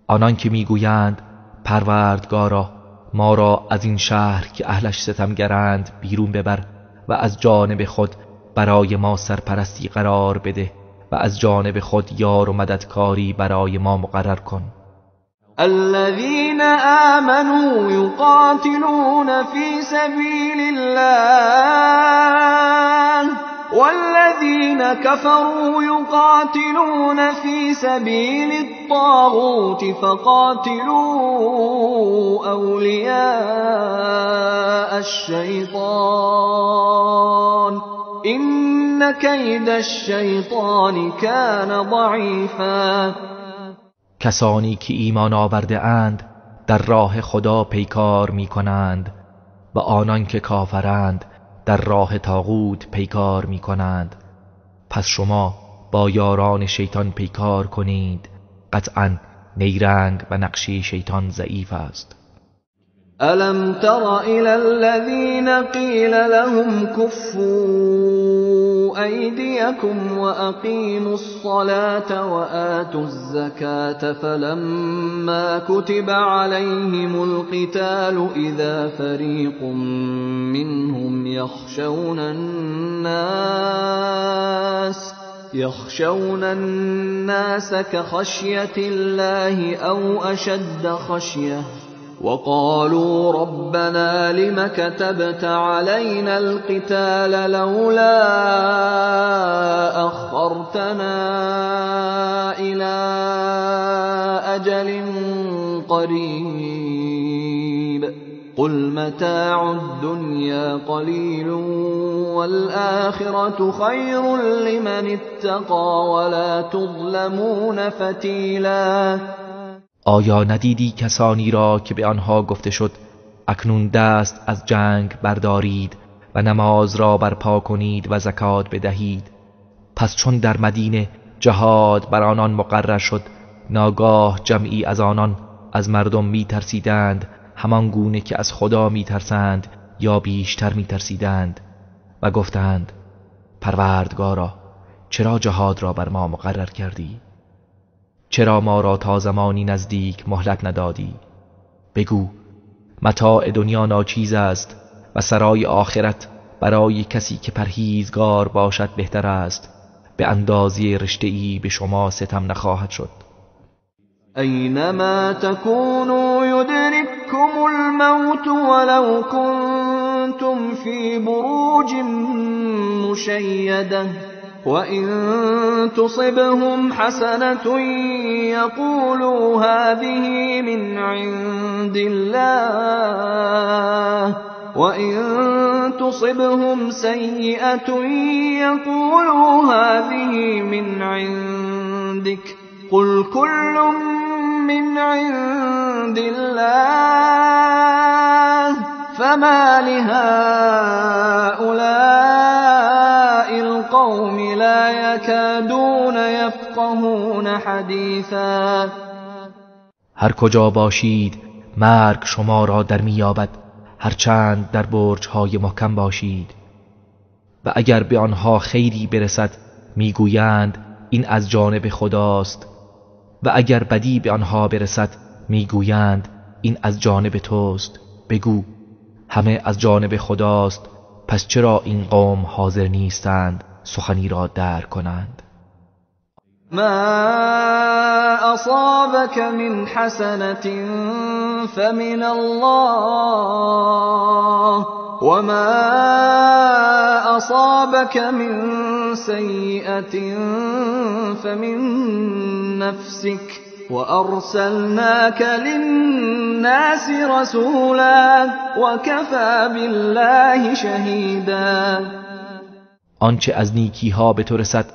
Speaker 2: آنان که میگویند پروردگارا ما را از این شهر که اهلش ستمگرند بیرون ببر و از جانب خود برای ما سرپرستی قرار بده و از جانب خود یار و مددکاری برای ما مقرر کن.
Speaker 1: الذين آمنوا يقاتلون في سبيل الله والذين كفروا يقاتلون في سبيل الطاغوت فقاتلوا أولياء الشيطان إن كيد الشیطان کان ضعیفا.
Speaker 2: کسانی که ایمان آورده اند در راه خدا پیکار می کنند و آنان که کافرند در راه طاغوت پیکار می کنند. پس شما با یاران شیطان پیکار کنید، قطعاً نیرنگ و نقشی شیطان ضعیف است.
Speaker 1: ألم تر إلى الذين قيل لهم كفوا أيديكم وأقيموا الصلاة وآتوا الزكاة فلما كتب عليهم القتال إذا فريق منهم يخشون الناس كخشية الله أو أشد خشية وقالوا ربنا لم كتبت علينا القتال لولا أخرتنا إلى أجل قريب قل متاع الدنيا قليل والآخرة خير لمن اتقى ولا تظلمون فتیلا.
Speaker 2: آیا ندیدی کسانی را که به آنها گفته شد اکنون دست از جنگ بردارید و نماز را برپا کنید و زکات بدهید؟ پس چون در مدینه جهاد بر آنان مقرر شد ناگاه جمعی از آنان از مردم می ترسیدند همان گونه که از خدا می ترسند یا بیشتر می ترسیدند و گفتند پروردگارا چرا جهاد را بر ما مقرر کردی؟ چرا ما را تا زمانی نزدیک مهلت ندادی؟ بگو متاع دنیا ناچیز است و سرای آخرت برای کسی که پرهیزگار باشد بهتر است. به اندازه رشته‌ای به شما ستم نخواهد شد.
Speaker 1: اینما تکونوا یدرککم الموت ولو کنتم فی بروج مشیده وَإِن تُصِبْهُمْ حَسَنَةٌ يَقُولُوا هَذِهِ مِنْ عِندِ اللَّهِ وَإِن تُصِبْهُمْ سَيِّئَةٌ يَقُولُوا هَذِهِ مِنْ عِندِكَ قُلْ كُلٌّ مِنْ عِندِ اللَّهِ فَمَا لِهَؤُلَاءِ الْقَوْمِ لا يكادون يفقهون حدیثا.
Speaker 2: هر کجا باشید مرگ شما را در میابد هرچند در برج‌های محکم باشید و اگر به آنها خیری برسد میگویند این از جانب خداست و اگر بدی به آنها برسد میگویند این از جانب توست. بگو همه از جانب خداست، پس چرا این قوم حاضر نیستند سخنی را درک کنند؟
Speaker 1: ما اصابك من حسنة فمن الله وما اصابك من سيئة فمن نفسك وأرسلناك للناس رسولا وكفى بالله شهيدا.
Speaker 2: آنچه از نیکی ها به تو رسد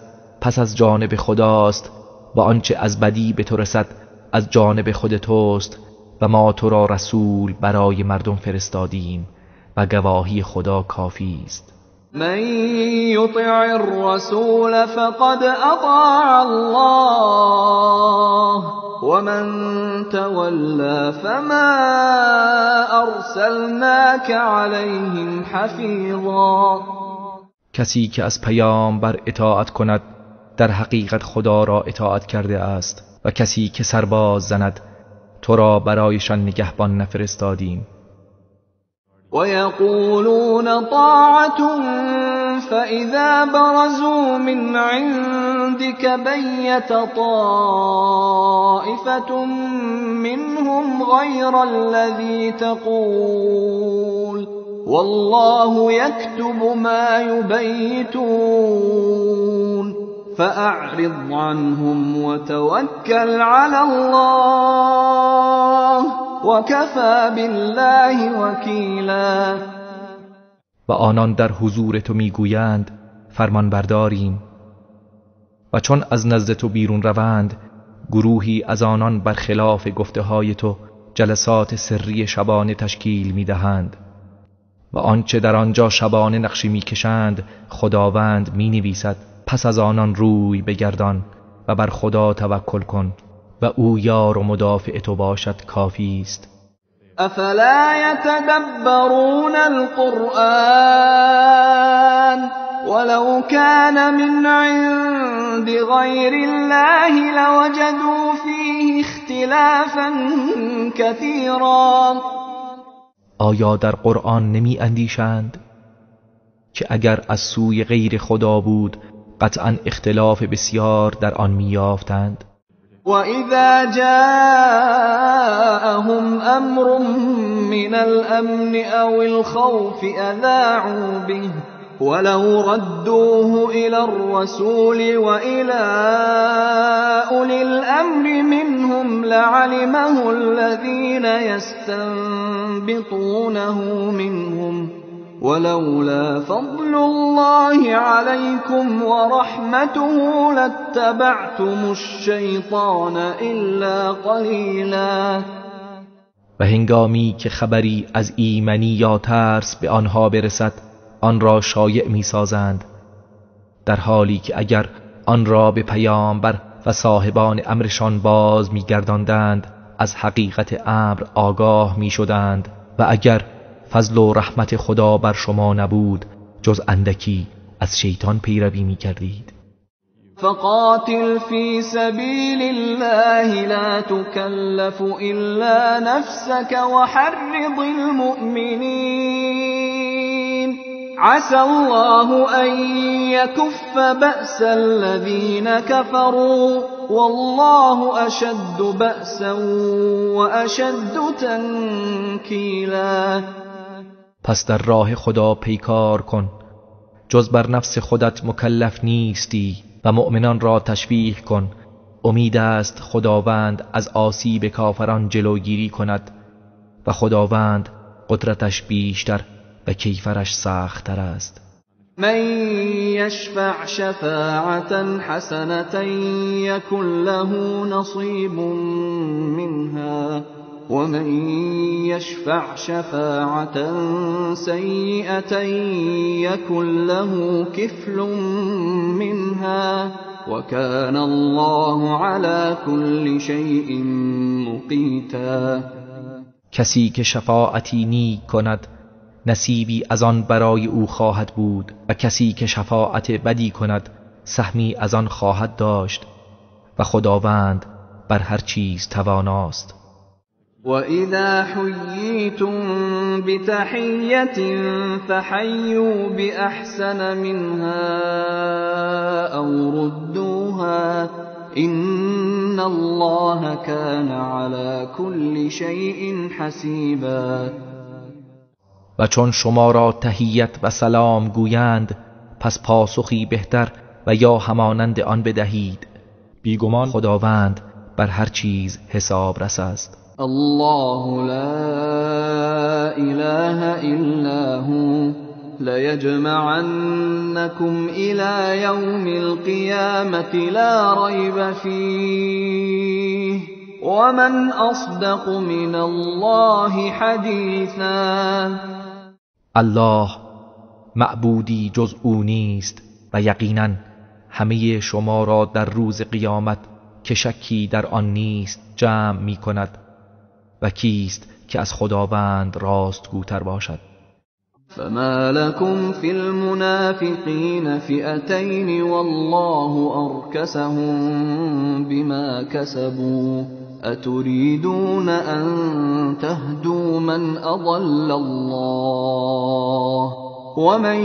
Speaker 2: پس از جانب خداست و آنچه از بدی به تو رسد از جانب خود توست و ما تو را رسول برای مردم فرستادیم و گواهی خدا کافی است.
Speaker 1: من يطع الرسول فقد اطاع الله ومن تولى فما ارسلناك عليهم حفيظا.
Speaker 2: کسی که از پیامبر اطاعت کند در حقیقت خدا را اطاعت کرده است و کسی که سرباز زند تو را برایشان نگهبان نفرستادیم.
Speaker 1: وَيَقُولُونَ طَاعَةٌ فَإِذَا بَرَزُوا مِنْ عِنْدِكَ عندك بيت طائفة منهم غير الذي تقول والله يكتب ما يبيتون فأعرض عنهم وتوكل على الله وكفى بالله وکیلا.
Speaker 2: و آنان در حضور تو میگویند فرمان برداریم و چون از نزد تو بیرون روند گروهی از آنان برخلاف گفته های تو جلسات سری شبانه تشکیل میدهند و آنچه در آنجا شبانه نقشی میکشند خداوند مینویسد. پس از آنان روی بگردان و بر خدا توکل کن و او یار و مدافع تو باشد کافی است.
Speaker 1: افلا يتدبرون القرآن ولو كان من عند غير الله لوجدوا فيه اختلافا كثيرا.
Speaker 2: آیا در قرآن نمی اندیشند که اگر از سوی غیر خدا بود قطعا اختلاف بسیار در آن می یافتند؟
Speaker 1: وَإِذَا جَاءَهُمْ أَمْرٌ مِّنَ الْأَمْنِ أَوِ الْخَوْفِ أَذَاعُوا بِهِ وَلَوْ رَدُّوهُ إِلَى الرَّسُولِ وَإِلَى أُولِي الْأَمْرِ مِنْهُمْ لَعَلِمَهُ الَّذِينَ يَسْتَنبِطُونَهُ مِنْهُمْ ولولا فضل الله عليكم ورحمته لاتبعتم الشيطان الا قليلا.
Speaker 2: و هنگامی که خبری از ایمنی یا ترس به آنها برسد آن را شایع می سازند، در حالی که اگر آن را به پیامبر و صاحبان امرشان باز می گرداندند از حقیقت امر آگاه می شدند و اگر فضل و رحمت خدا بر شما نبود جز اندکی از شیطان پیروی می کردید.
Speaker 1: فقاتل فی سبیل الله لا تکلف الا نفسك وحرض المؤمنین عسى الله ان يكف بأس الذين كفروا والله اشد بأسا واشد تنکیلا.
Speaker 2: پس در راه خدا پیکار کن، جز بر نفس خودت مکلف نیستی و مؤمنان را تشویق کن. امید است خداوند از آسیب کافران جلوگیری کند و خداوند قدرتش بیشتر و کیفرش سخت‌تر است.
Speaker 1: من یشفع شفاعة حسنة یکن له نصیب منها ومن يشفع شفاعة سيئة يكن له كفل منها وكان الله على كل شيء مقيتا.
Speaker 2: کسی که شفاعتی نیک کند نصیبی از آن برای او خواهد بود و کسی که شفاعت بدی کند سهمی از آن خواهد داشت و خداوند بر هر چیز تواناست.
Speaker 1: وَإِذَا حُيِّيتُم بِتَحِيَّةٍ فَحَيُّوا بِأَحْسَنَ مِنْهَا أَوْ رُدُّوهَا إِنَّ اللَّهَ كَانَ عَلَى كُلِّ شَيْءٍ حَسِيبًا.
Speaker 2: و چون شما را تحیت و سلام گویند پس پاسخی بهتر و یا همانند آن بدهید، بیگمان خداوند بر هر چیز حساب رس است.
Speaker 1: الله لا إله إلا هو ليجمعنكم إلى يوم القيامة لا ريب فيه ومن أصدق من الله حديثا.
Speaker 2: الله معبودی جز او نیست و یقینا همه شما را در روز قیامت که شکی در آن نیست جمع می کند و کیست که از خداوند راستگوتر باشد.
Speaker 1: فما لكم في المنافقين فئتين والله أركسهم بما كسبوا أتريدون أن تهدوا من أضل الله ومن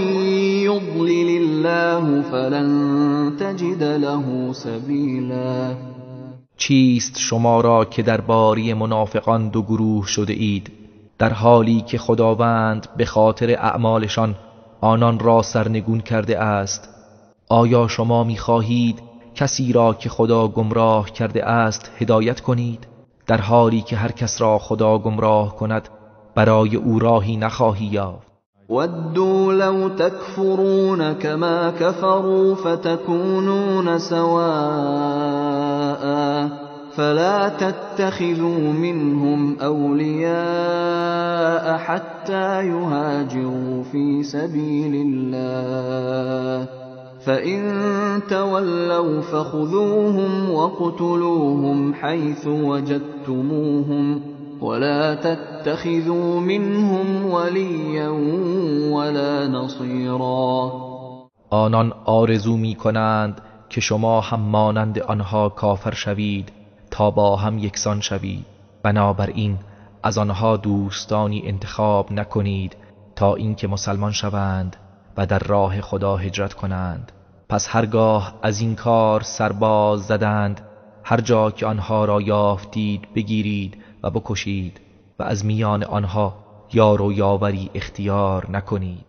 Speaker 1: يضلل الله فلن تجد له سبیلا.
Speaker 2: چیست شما را که درباره منافقان دو گروه شده اید، در حالی که خداوند به خاطر اعمالشان آنان را سرنگون کرده است؟ آیا شما می‌خواهید کسی را که خدا گمراه کرده است هدایت کنید، در حالی که هر کس را خدا گمراه کند برای او راهی نخواهی یافت؟
Speaker 1: ودوا لو تكفرون كما كفروا فتكونون سواء فلا تتخذوا منهم أولياء حتى يهاجروا في سبيل الله فإن تولوا فخذوهم وقتلوهم حيث وجدتموهم ولا تتخذوا منهم وليا ولا نصيرا.
Speaker 2: آنان آرزو می کنند که شما هم مانند آنها کافر شوید تا با هم یکسان شوید، بنابراین از آنها دوستانی انتخاب نکنید تا اینکه مسلمان شوند و در راه خدا هجرت کنند. پس هرگاه از این کار سرباز زدند، هر جا که آنها را یافتید بگیرید و بکشید و از میان آنها یار و یاوری اختیار نکنید.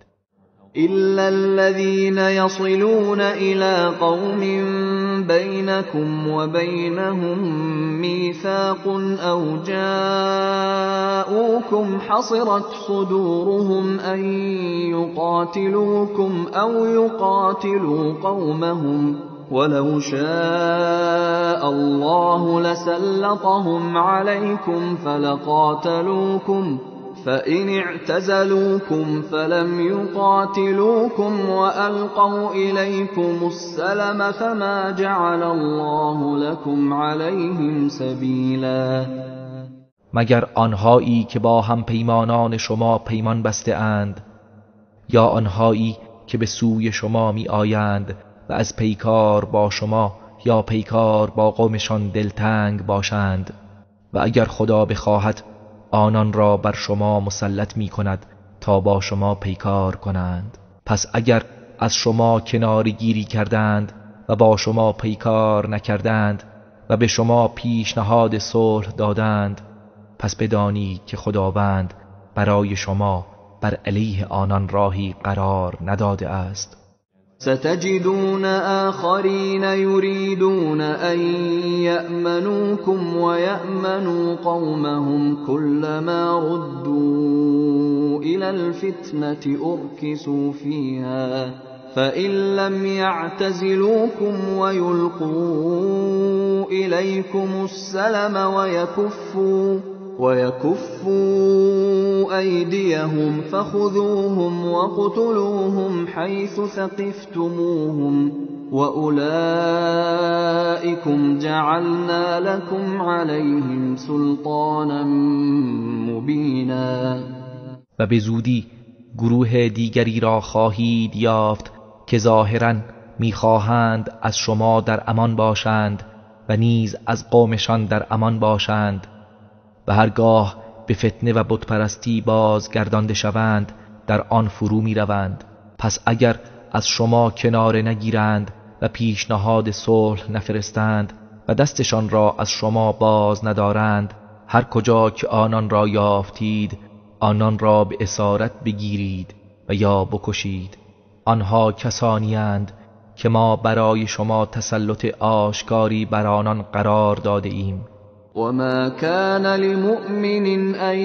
Speaker 1: إلا الذين يصلون إلى قوم بينكم وبينهم ميثاق أو جاءوكم حصرت صدورهم أن يقاتلوكم أو يقاتلوا قومهم ولو شاء الله لسلطهم عليكم فلقاتلوكم فإن اعتزلوكم فلم يقاتلوكم وألقوا إليكم السلم فما جعل الله لكم عليهم سبيلا.
Speaker 2: مگر آنهایی که با هم پیمانان شما پیمان بسته اند، یا آنهایی که به سوی شما می آیند و از پیکار با شما یا پیکار با قومشان دلتنگ باشند، و اگر خدا بخواهد آنان را بر شما مسلط می کند تا با شما پیکار کنند. پس اگر از شما کناره گیری کردند و با شما پیکار نکردند و به شما پیشنهاد صلح دادند، پس بدانید که خداوند برای شما بر علیه آنان راهی قرار نداده است.
Speaker 1: ستجدون آخرين يريدون أن يأمنوكم ويأمنوا قومهم كلما ردوا إلى الفتنة أركسوا فيها فإن لم يعتزلوكم ويلقوا إليكم السلم ويكفوا أيديهم فخذوهم وقتلوهم حيث ثقفتموهم وأولئكم جعلنا لكم عليهم سلطانا مبینا.
Speaker 2: و به زودی گروه دیگری را خواهید یافت که ظاهراً می‌خواهند از شما در امان باشند و نیز از قومشان در امان باشند، و هرگاه به فتنه و بتپرستی بازگردانده شوند در آن فرو می روند. پس اگر از شما کناره نگیرند و پیشنهاد صلح نفرستند و دستشان را از شما باز ندارند، هر کجا که آنان را یافتید آنان را به اسارت بگیرید و یا بکشید. آنها کسانی اند که ما برای شما تسلط آشکاری بر آنان قرار داده ایم.
Speaker 1: وما كان لمؤمن أن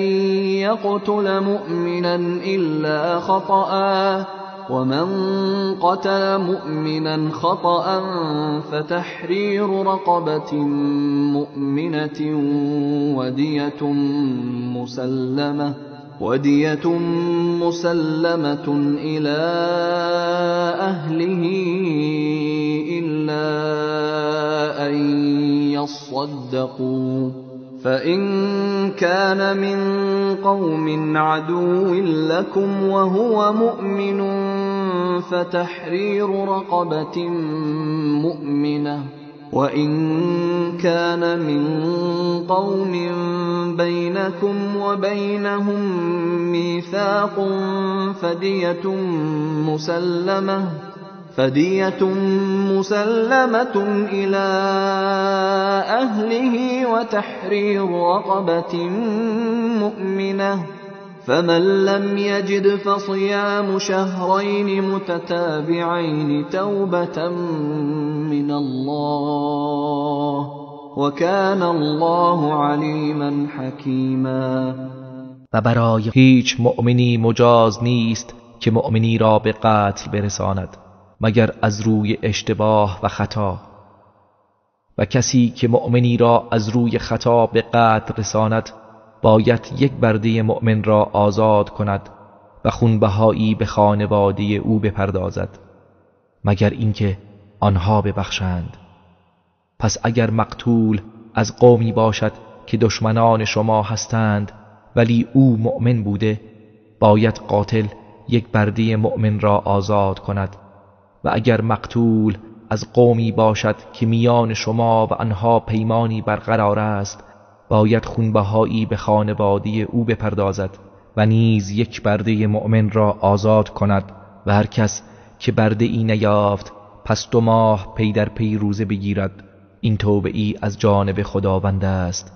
Speaker 1: يقتل مؤمنا إلا خطأ ومن قتل مؤمنا خطأ فتحرير رقبة مؤمنة ودية مسلمة إلى أهله إلا أن يصدقوا فإن كان من قوم عدو لكم وهو مؤمن فتحرير رقبة مؤمنة وَإِن كَانَ مِن قَوْمٍ بَيْنَكُمْ وَبَيْنَهُم مِّيثَاقٌ فَدِيَةٌ مُّسَلَّمَةٌ إِلَىٰ أَهْلِهِ وَتَحْرِيرُ رَقَبَةٍ مُّؤْمِنَةٍ فَمَن لَّمْ يَجِدْ فَصِيَامُ شَهْرَيْنِ مُتَتَابِعَيْنِ تَوْبَةً مِّنَ اللَّهِ وَكَانَ اللَّهُ عَلِيمًا حَكِیمًا.
Speaker 2: و برای هیچ مؤمنی مجاز نیست که مؤمنی را به قتل برساند مگر از روی اشتباه و خطا، و کسی که مؤمنی را از روی خطا به قتل رساند باید یک برده مؤمن را آزاد کند و خونبهایی به خانواده او بپردازد مگر اینکه آنها ببخشند. پس اگر مقتول از قومی باشد که دشمنان شما هستند ولی او مؤمن بوده، باید قاتل یک برده مؤمن را آزاد کند، و اگر مقتول از قومی باشد که میان شما و آنها پیمانی برقرار است، باید خونبهایی به خانواده او بپردازد و نیز یک برده مؤمن را آزاد کند، و هر کس که برده ای نیافت پس 2 ماه پی در پی روزه بگیرد. این توبه ای از جانب خداوند است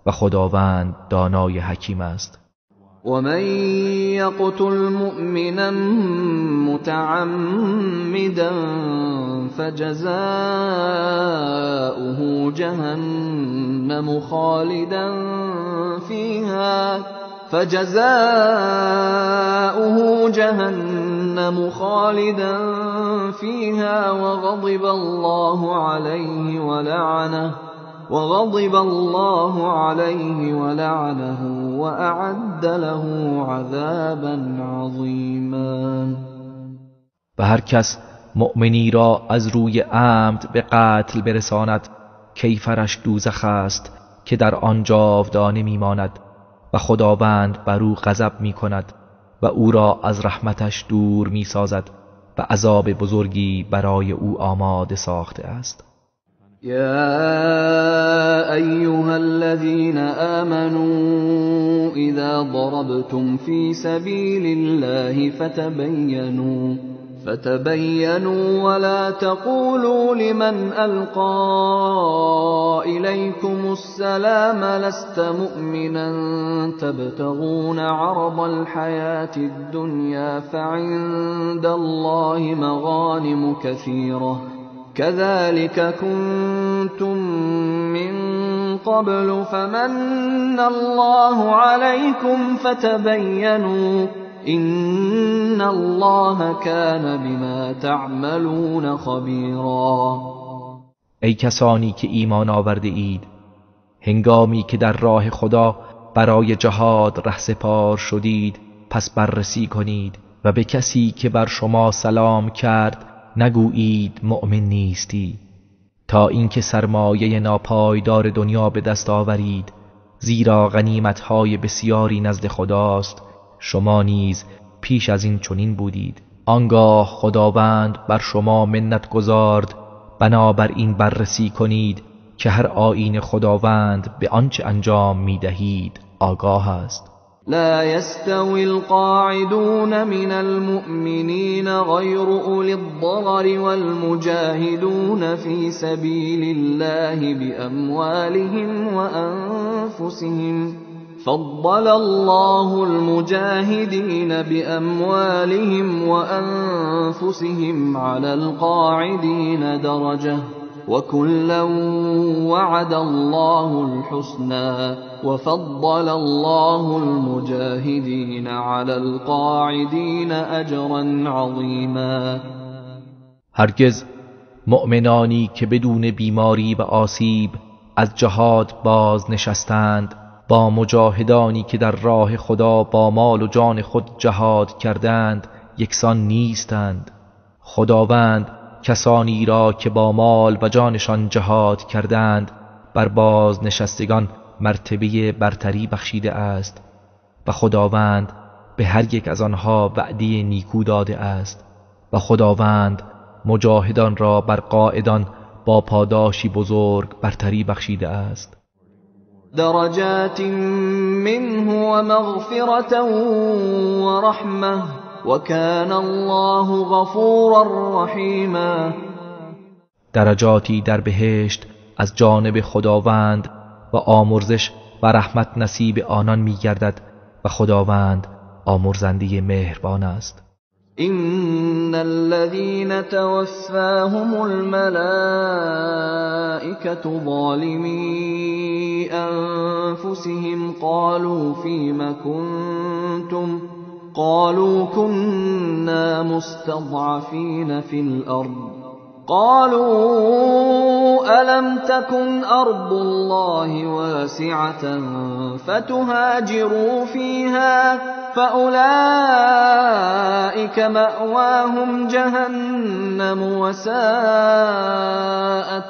Speaker 2: و خداوند دانای حکیم است.
Speaker 1: وَمَن يَقْتُلْ مُؤْمِنًا مُّتَعَمِّدًا فَجَزَاؤُهُ جَهَنَّمُ خَالِدًا فِيهَا وَغَضِبَ اللَّهُ عَلَيْهِ وَلَعَنَهُ وَأَعَدَّ لَهُ عَذَابًا عَظِیمًا.
Speaker 2: و هر کس مؤمنی را از روی عمد به قتل برساند، کیفرش دوزخ است که در آن جاودانه میماند و خداوند بر او غضب میکند و او را از رحمتش دور میسازد و عذاب بزرگی برای او آماده ساخته است.
Speaker 1: يا أيها الذين آمنوا إذا ضربتم في سبيل الله فتبينوا ولا تقولوا لمن ألقى إليكم السلام لست مؤمنا تبتغون عرض الحياة الدنيا فعند الله مغانم كثيرة كذلك كنتم من قبل فمن الله عليكم فتبينوا إن الله كان بما تعملون خبيرا.
Speaker 2: ای کسانی که ایمان آورده اید، هنگامی که در راه خدا برای جهاد رهسپار شدید پس بررسی کنید و به کسی که بر شما سلام کرد نگویید مؤمن نیستی، تا اینکه سرمایه ناپایدار دنیا به دست آورید، زیرا غنیمت‌های بسیاری نزد خداست، شما نیز پیش از این چنین بودید. آنگاه خداوند بر شما منت گذارد، بنابراین بررسی کنید که هر آیین خداوند به آنچه انجام می‌دهید آگاه است.
Speaker 1: لا يستوي القاعدون من المؤمنين غير أولي الضرر والمجاهدون في سبيل الله بأموالهم وأنفسهم فضل الله المجاهدين بأموالهم وأنفسهم على القاعدين درجة وكلا وعد الله الحسنى وفضل الله المجاهدين على القاعدين أجرا عظيما.
Speaker 2: هرگز مؤمنانی که بدون بیماری و آسیب از جهاد باز نشستند با مجاهدانی که در راه خدا با مال و جان خود جهاد کردند یکسان نیستند. خداوند کسانی را که با مال و جانشان جهاد کردند بر باز نشستگان مرتبه برتری بخشیده است و خداوند به هر یک از آنها وعده نیکو داده است و خداوند مجاهدان را بر قاعدان با پاداشی بزرگ برتری بخشیده است.
Speaker 1: درجات منه ومغفرة ورحمة وكان الله غفورا رحیما.
Speaker 2: درجاتی در بهشت از جانب خداوند و آمرزش و رحمت نصیب آنان می‌گردد و خداوند آمرزنده مهربان است.
Speaker 1: إن الذين توفاهم الملائكة ظالمي أنفسهم قالوا فيم كنتم قالوا كنا مستضعفين في الأرض قالوا ألم تكن أرض الله واسعة فتهاجروا فيها فأولئك مأواهم جهنم وساءت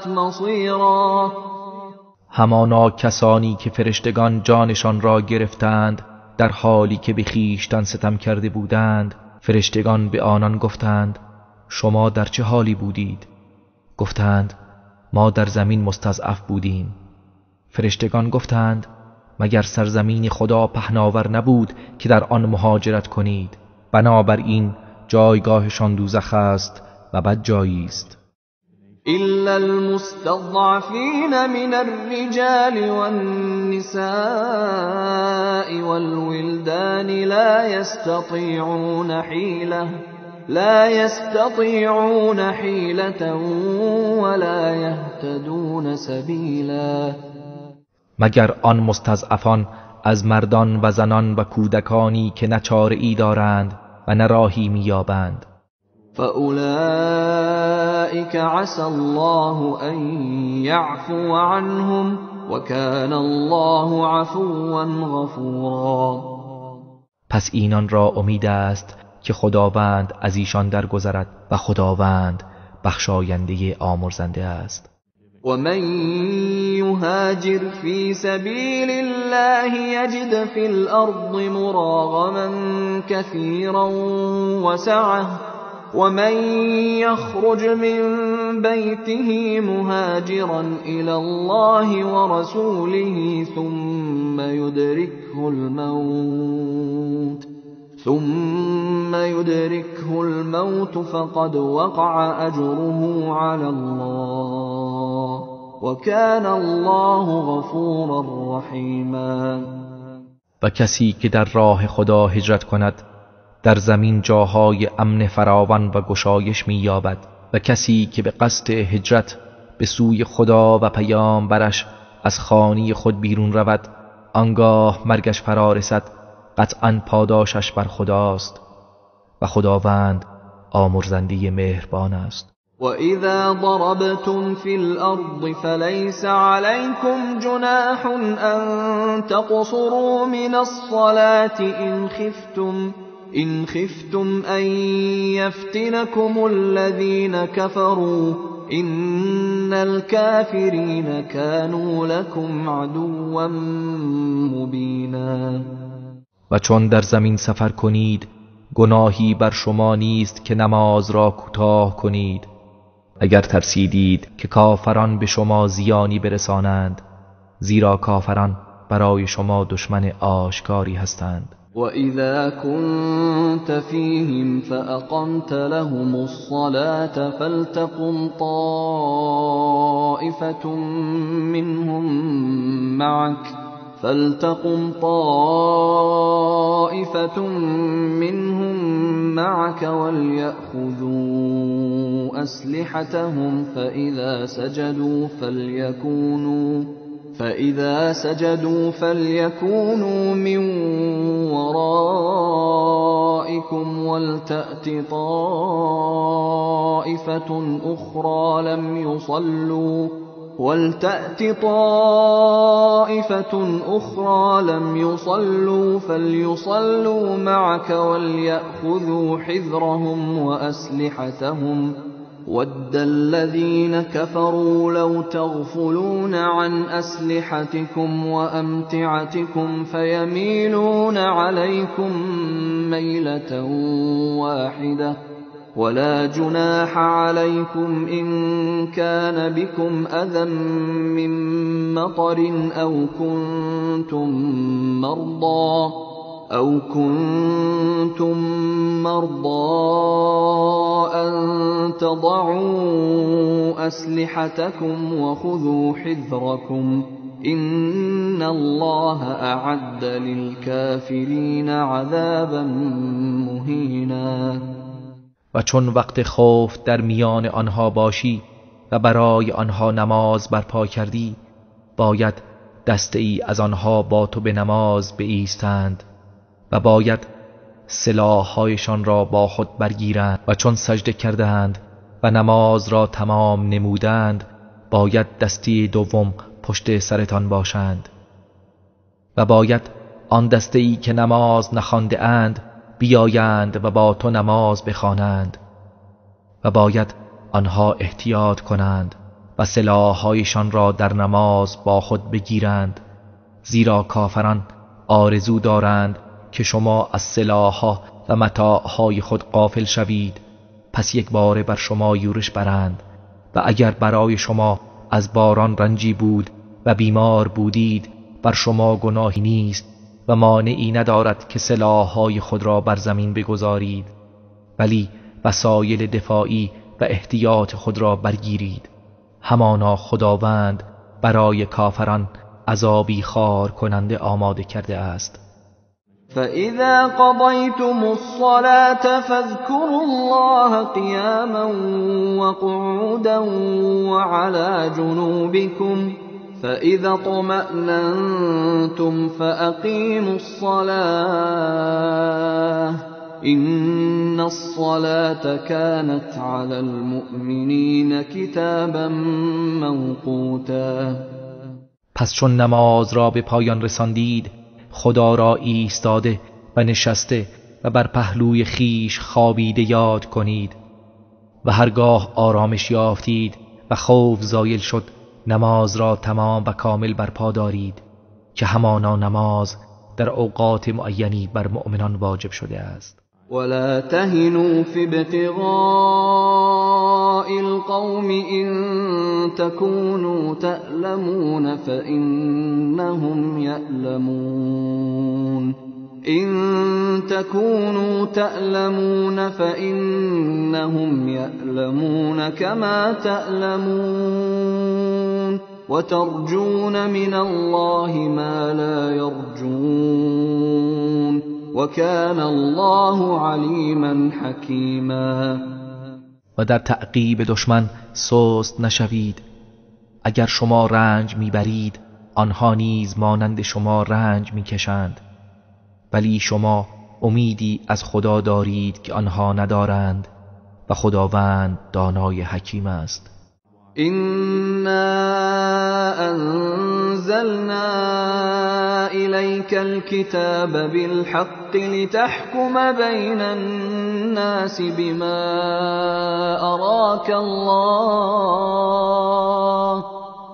Speaker 1: مصيرا.
Speaker 2: همانا کسانی که فرشتگان جانشان را گرفتند در حالی که به خویشتن ستم کرده بودند، فرشتگان به آنان گفتند شما در چه حالی بودید؟ گفتند ما در زمین مستضعف بودیم. فرشتگان گفتند مگر سرزمین خدا پهناور نبود که در آن مهاجرت کنید؟ بنابراین جایگاهشان دوزخ است و بد جایی است.
Speaker 1: إلا المستضعفين من الرجال والنساء والولدان لا يستطيعون حيلة ولا يهتدون سبيلا.
Speaker 2: مگر آن مستضعفان از مردان و زنان و کودکانی که نه چاره‌ای دارند و نه راهی می‌یابند.
Speaker 1: فأولئك عسى الله أن يعفو عنهم وكان الله عفوا غفورا.
Speaker 2: پس اینان را امید است که خداوند از ایشان درگذرد و خداوند بخشاینده آمرزنده است.
Speaker 1: ومن يهاجر في سبيل الله يجد في الأرض مراغما كثيرا وسعة ومن يخرج من بيته مهاجرا إلى الله ورسوله ثم يدركه الموت فقد وقع أجره على الله وكان الله غفورا رحيما.
Speaker 2: و کسی که در راه خدا هجرت کند در زمین جاهای امن فراوان و گشایش می‌یابد و کسی که به قصد هجرت به سوی خدا و پیامبرش از خانه خود بیرون رود آنگاه مرگش فرا رسد قطعاً پاداشش بر خداست و خداوند آمرزنده مهربان است.
Speaker 1: وَإِذَا ضَرَبْتُمْ فِي الْأَرْضِ فَلَيْسَ عَلَيْكُمْ جُنَاحٌ أَن تَقْصُرُوا مِنَ الصَّلَاةِ إِنْ خِفْتُمْ أَن يَفْتِنَكُمُ الَّذِينَ كَفَرُوا إِنَّ الْكَافِرِينَ كَانُوا لَكُمْ عَدُوًّا مُبِينًا.
Speaker 2: و چون در زمین سفر کنید گناهی بر شما نیست که نماز را کوتاه کنید اگر ترسیدید که کافران به شما زیانی برسانند، زیرا کافران برای شما دشمن آشکاری هستند.
Speaker 1: وَإِذَا كُنْتَ فِيهِمْ فَأَقَمْتَ لَهُمُ الصَّلَاةَ فَلْتَقُمْ طَائِفَةٌ مِّنْهُمْ مَعَكَ وَلْيَأْخُذُوا أَسْلِحَتَهُمْ فَإِذَا سَجَدُوا فَلْيَكُونُوا مِنْ وَرَائِكُمْ وَلْتَأْتِ طَائِفَةٌ أُخْرَى لَمْ يُصَلُّوا فَلْيُصَلُّوا مَعَكَ وَلْيَأْخُذُوا حِذْرَهُمْ وَأَسْلِحَتَهُمْ وَدَّ الَّذِينَ كَفَرُوا لَوْ تَغْفُلُونَ عَنْ أَسْلِحَتِكُمْ وَأَمْتِعَتِكُمْ فَيَمِيلُونَ عَلَيْكُمْ مَيْلَةً وَاحِدَةً ولا جناح عليكم إن كان بكم أذى من مطر أو كنتم مرضى أن تضعوا أسلحتكم وخذوا حذركم إن الله أعد للكافرين عذابا مهینا.
Speaker 2: و چون وقت خوف در میان آنها باشی و برای آنها نماز برپا کردی، باید دسته ای از آنها با تو به نماز بایستند و باید سلاح‌هایشان را با خود برگیرند و چون سجده کردند و نماز را تمام نمودند، باید دسته دوم پشت سرتان باشند و باید آن دسته ای که نماز نخوانده اند بیایند و با تو نماز بخوانند و باید آنها احتیاط کنند و سلاح‌هایشان را در نماز با خود بگیرند، زیرا کافران آرزو دارند که شما از سلاح‌ها و متاعهای خود غافل شوید، پس یک باره بر شما یورش برند. و اگر برای شما از باران رنجی بود و بیمار بودید، بر شما گناهی نیست و مانعی ندارد که سلاح‌های خود را بر زمین بگذارید، ولی وسایل دفاعی و احتیاط خود را برگیرید. همانا خداوند برای کافران عذابی خار کننده آماده کرده است.
Speaker 1: فَإِذَا قَضَيْتُمُ الصَّلَاةَ فَاذْكُرُوا اللَّهَ قِيَامًا وَقُعُودًا وَعَلَى جُنُوبِكُمْ فَإِذَا اطْمَأْنَنْتُمْ فَأَقِيمُوا الصَّلَاةَ إِنَّ الصَّلَاةَ كَانَتْ عَلَى الْمُؤْمِنِينَ كِتَابًا مَوْقُوتًا.
Speaker 2: پس چون نماز را به پایان رساندید، خدا را ایستاده و نشسته و بر پهلوی خیش خوابیده یاد کنید و هرگاه آرامش یافتید و خوف زایل شد، نماز را تمام و کامل برپا دارید که همانا نماز در اوقات معینی بر مؤمنان واجب شده است.
Speaker 1: ولا تهنوا في ابتغاء القوم إن تكونوا تألمون فإنهم يألمون كما تألمون وترجون من الله ما لا يرجون وكان الله علیما حکیما.
Speaker 2: و در تعقیب دشمن سست نشوید. اگر شما رنج میبرید، آنها نیز مانند شما رنج میکشند، ولی شما امیدی از خدا دارید که آنها ندارند و خداوند دانای حکیم است.
Speaker 1: إِنَّا أَنزَلْنَا إِلَيْكَ الْكِتَابَ بِالْحَقِّ لِتَحْكُمَ بَيْنَ النَّاسِ بِمَا أَرَاكَ اللَّهُ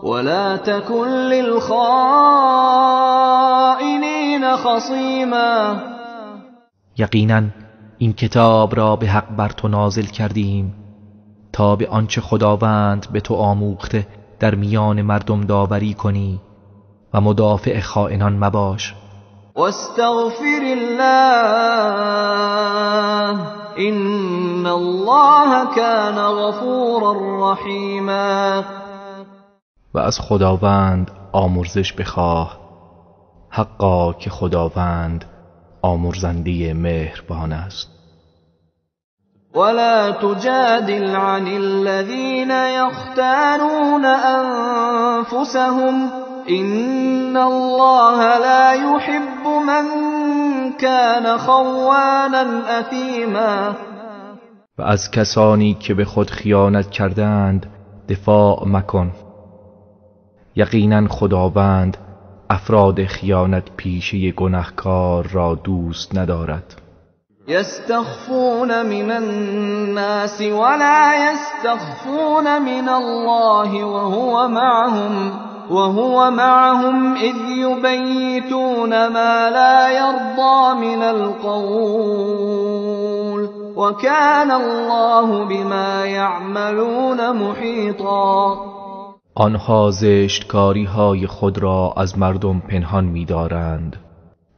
Speaker 1: وَلَا تَكُنْ لِلْخَائِنِينَ خَصِيمًا.
Speaker 2: یقینا این کتاب را به حق بر تو نازل کردیم تا به آنچه خداوند به تو آموخته در میان مردم داوری کنی و مدافع خائنان مباش.
Speaker 1: واستغفر الله إن الله كان غفورا رحیما.
Speaker 2: و از خداوند آمرزش بخواه، حقا که خداوند آمرزنده مهربان است.
Speaker 1: ولا تجادل عن الذين يختانون أنفسهم إن الله لا يحب من كان خوانا أثيما.
Speaker 2: و از کسانی که به خود خیانت کردند دفاع مکن. یقینا خداوند افراد خیانت پیشه گناهکار را دوست ندارد.
Speaker 1: يستخفون من الناس ولا يستخفون من الله وهو معهم إذ يبيتون ما لا يرضى من القول وكان الله بما يعملون محيطا.
Speaker 2: آنها زشتکاری های خود را از مردم پنهان می دارند،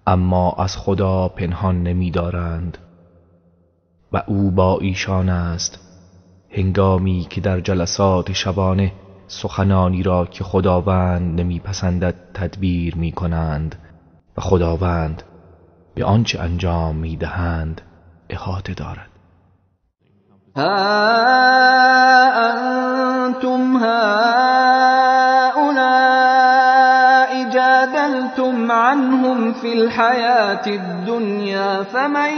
Speaker 2: اما از خدا پنهان نمی دارند و او با ایشان است هنگامی که در جلسات شبانه سخنانی را که خداوند نمیپسندد تدبیر می کنند و خداوند به آنچه انجام می دهند احاطه دارد.
Speaker 1: ها انتم هؤلاء جادلتم عنهم في الحياة الدنيا فمن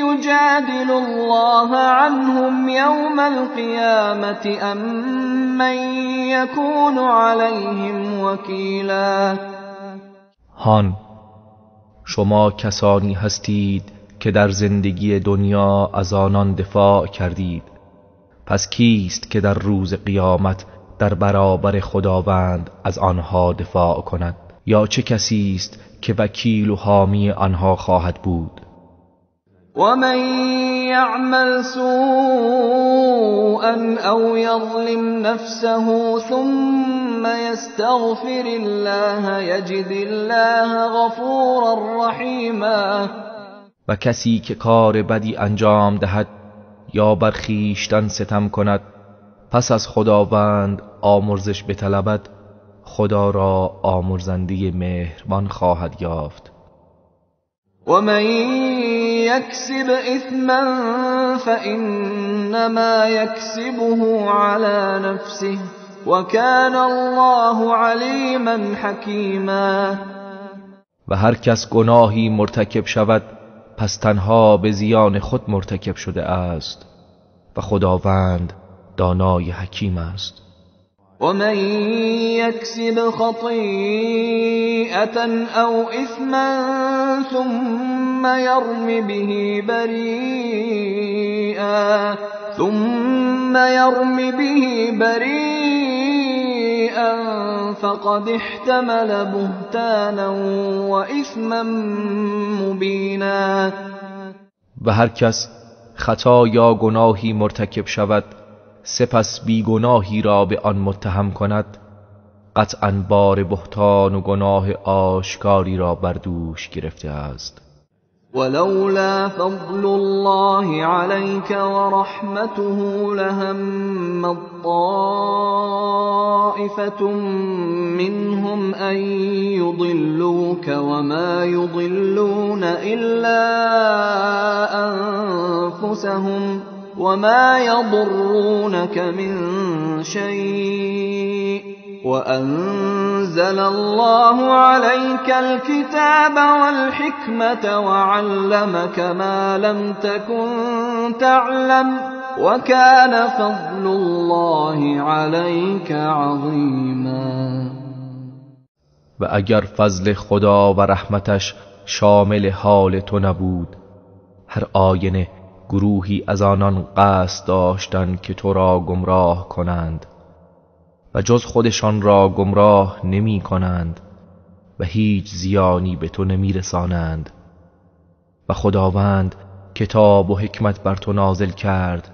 Speaker 1: يجادل الله عنهم يوم القيامة أم من يكون عليهم وكيلا.
Speaker 2: هان، شما کسانی هستید که در زندگی دنیا از آنان دفاع کردید، پس کیست که در روز قیامت در برابر خداوند از آنها دفاع کند؟ یا چه کسی است که وکیل و حامی آنها خواهد بود؟
Speaker 1: ومن يعمل سوءا او يظلم نفسه ثم يستغفر الله يجد الله غفورا رحیما.
Speaker 2: و کسی که کار بدی انجام دهد یا بر خویشتن ستم کند پس از خداوند آمرزش بطلبد، خدا را آمرزنده مهربان خواهد یافت.
Speaker 1: ومن يكسب اثما فانما يكسبه على نفسه وكان الله عليما حكيما.
Speaker 2: و هر کس گناهی مرتکب شود پس تنها به زیان خود مرتکب شده است و خداوند دانای حکیم است.
Speaker 1: ومن يكسب خطيئة او اثما ثم يرم به بريئا فقد احتمل بهتانا واثما مبینا.
Speaker 2: و هر کس خطا یا گناهی مرتکب شود سپس بیگناهی را به آن متهم کند، قطعاً بار بهتان و گناه آشکاری را بر دوش گرفته است.
Speaker 1: ولولا فضل الله عليك ورحمته لهم طائفة منهم أن يضلوك وما يضلون إلا أنفسهم وما يضرونك من شيء وأنزل الله عليك الكتاب والحكمة وعلمك ما لم تكن تعلم وكان فضل الله عليك عظيما.
Speaker 2: و اگر فضل خدا و رحمتش شامل حال تو نبود، هر آینه گروهی از آنان قصد داشتند که تو را گمراه کنند و جز خودشان را گمراه نمی کنند و هیچ زیانی به تو نمی رسانند. و خداوند کتاب و حکمت بر تو نازل کرد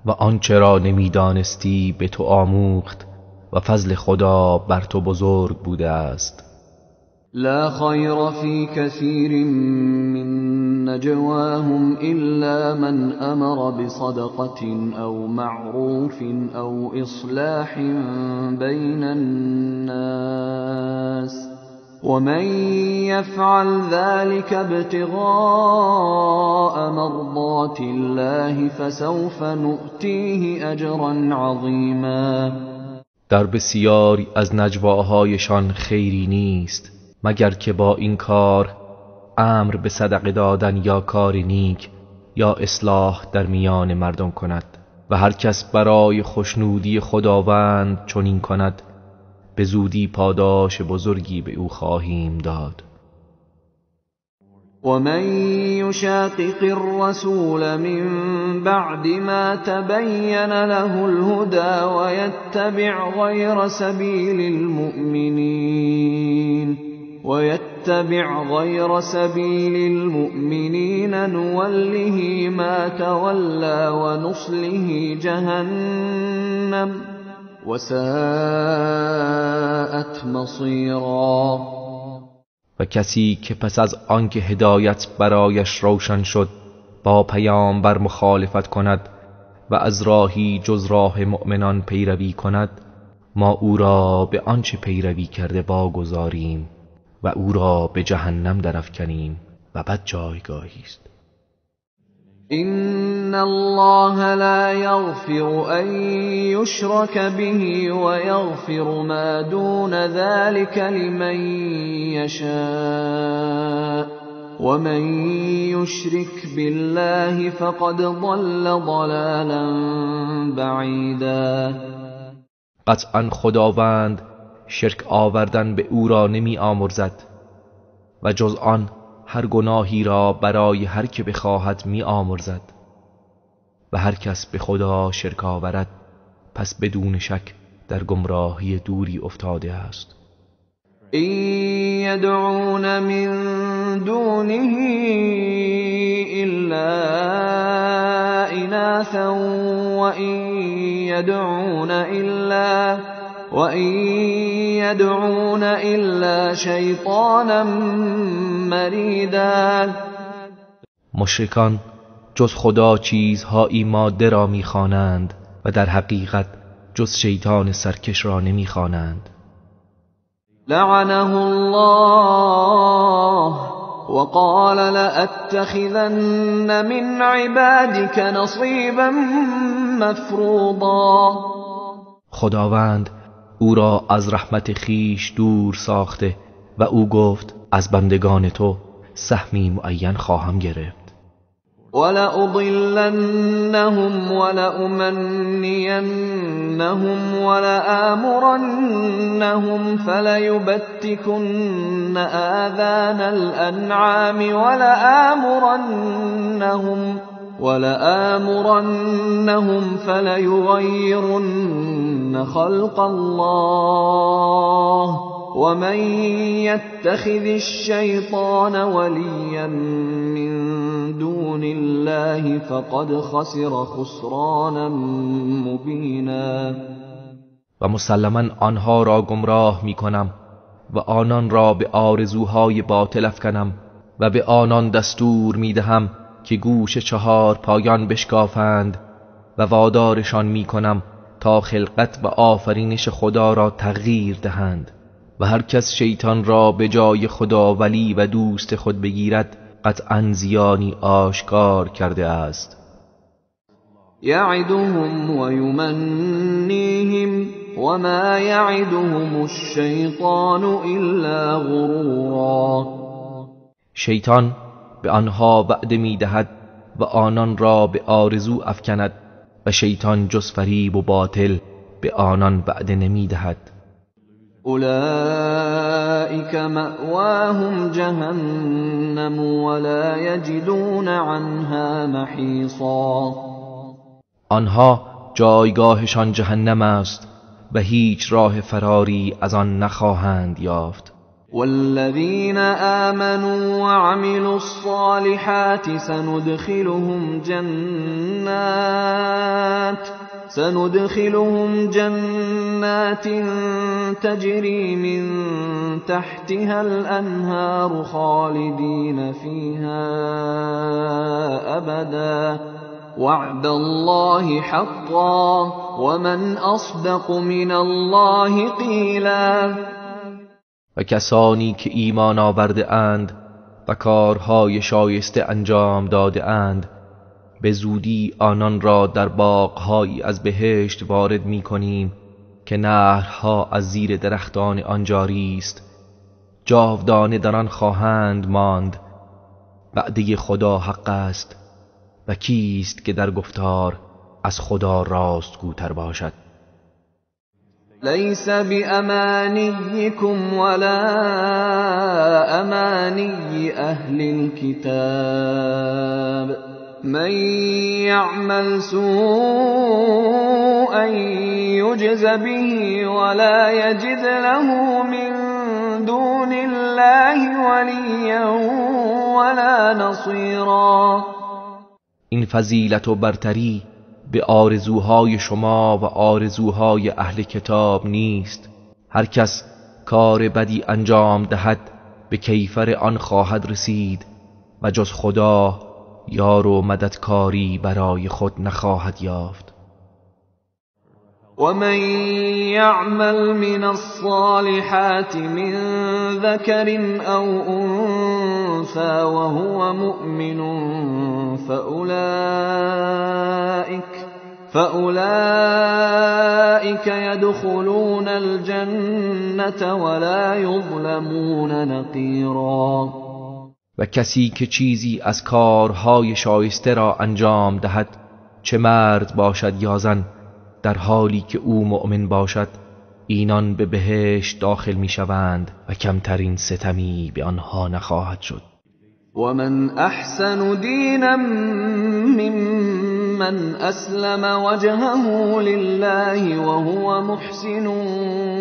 Speaker 2: و آنچه را نمی دانستی به تو آموخت و فضل خدا بر تو بزرگ بوده است.
Speaker 1: لا خير في كثير من نجواهم إلا من أمر بصدقة أو معروف أو إصلاح بين الناس ومن يفعل ذلك ابتغاء مرضات الله فسوف نؤتيه أجرا عظيما.
Speaker 2: در بسیاری از نجواهایشان خیری نیست مگر که با این کار امر به صدقه دادن یا کار نیک یا اصلاح در میان مردم کند و هر کس برای خوشنودی خداوند چنین کند به زودی پاداش بزرگی به او خواهیم داد.
Speaker 1: ومن يشاقق الرسول من بعد ما تبين له الهدى ويتبع غير سبيل المؤمنين نوله ما تولى ونصله جهنم وساءت مصیرا.
Speaker 2: و کسی که پس از آنکه هدایت برایش روشن شد با پیامبر مخالفت کند و از راهی جز راه مؤمنان پیروی کند، ما او را به آنچه پیروی کرده واگذاریم و او را به جهنم درافکنیم و بد جایگاهی است.
Speaker 1: إن الله لا يغفر أن يشرك به ويغفر ما دون ذلك لمن يشاء ومن يشرك بالله فقد ضل ضلالا بعيدا.
Speaker 2: قطعا خداوند شرک آوردن به او را نمی آمرزد و جز آن هر گناهی را برای هر که بخواهد می آمرزد و هر کس به خدا شرک آورد پس بدون شک در گمراهی دوری افتاده است.
Speaker 1: این یدعون من دونه الا اناثا وَإِن يَدْعُونَ إِلَّا شَيْطَانًا مَرِيدًا.
Speaker 2: مشرکان جز خدا چیزهایی ماده را می‌خوانند و در حقیقت جز شیطان سرکش را نمی‌خوانند.
Speaker 1: لعنه الله وقال لأتخذن من عبادك نصيبا مفروضا.
Speaker 2: خداوند او را از رحمت خیش دور ساخته و او گفت از بندگان تو سهمی معین خواهم گرفت.
Speaker 1: ولأضلنهم ولأمنينهم ولآمرنهم فليبتكن آذان الأنعام ولآمرنهم فليغيرن خلق الله ومن يتخذ الشيطان وليا من دون الله فقد خسر خسرانا مبینا.
Speaker 2: و مسلما آنها را گمراه می کنم و آنان را به آرزوهای باطل افکنم و به آنان دستور می دهم که گوش چهار پایان بشکافند و وادارشان می کنم تا خلقت و آفرینش خدا را تغییر دهند و هر کس شیطان را به جای خدا ولی و دوست خود بگیرد قطعاً زیانی آشکار کرده است.
Speaker 1: یعدهم و یمنیهم وما یعدهم الشیطان الا غرورا.
Speaker 2: شیطان به آنها وعده می دهد و آنان را به آرزو افکند و شیطان جز فریب و باطل به آنان وعده نمی دهد.
Speaker 1: اولئک مأواهم جهنم ولا یجدون عنها محیصا.
Speaker 2: آنها جایگاهشان جهنم است و هیچ راه فراری از آن نخواهند یافت.
Speaker 1: والذین آمنوا وعملوا الصالحات سندخلهم جنات تجری من تحتها الانهار خالدین فیها ابدا وعد الله حقا ومن اصدق من الله قیلا.
Speaker 2: و کسانی که ایمان آورده اند و کارهای شایسته انجام داده اند به زودی آنان را در باغ‌هایی از بهشت وارد می کنیم که نهرها از زیر درختان آن جاری است، جاودانه در آن خواهند ماند. وعده خدا حق است و کیست که در گفتار از خدا راستگوتر باشد؟
Speaker 1: لیس بأمانیکم ولا امانی اهل الكتاب من يعمل سوءا يجز به ولا يجد له من دون الله وليا ولا نصيرا.
Speaker 2: این فضیلت و برتری به آرزوهای شما و آرزوهای اهل کتاب نیست. هر کس کار بدی انجام دهد به کیفر آن خواهد رسید و جز خدا یار و مددکاری برای خود نخواهد یافت.
Speaker 1: ومن يعمل من الصالحات من ذكر أو أنثى وهو مؤمن فأولئك يدخلون الجنة ولا يظلمون نقيرا.
Speaker 2: و کسی که چیزی از کارهای شایسته را انجام دهد، چه مرد باشد یا زن، در حالی که او مؤمن باشد، اینان به بهشت داخل می شوند و کمترین ستمی به آنها نخواهد شد.
Speaker 1: ومن احسن دینا ممن اسلم وجهه لله وهو محسن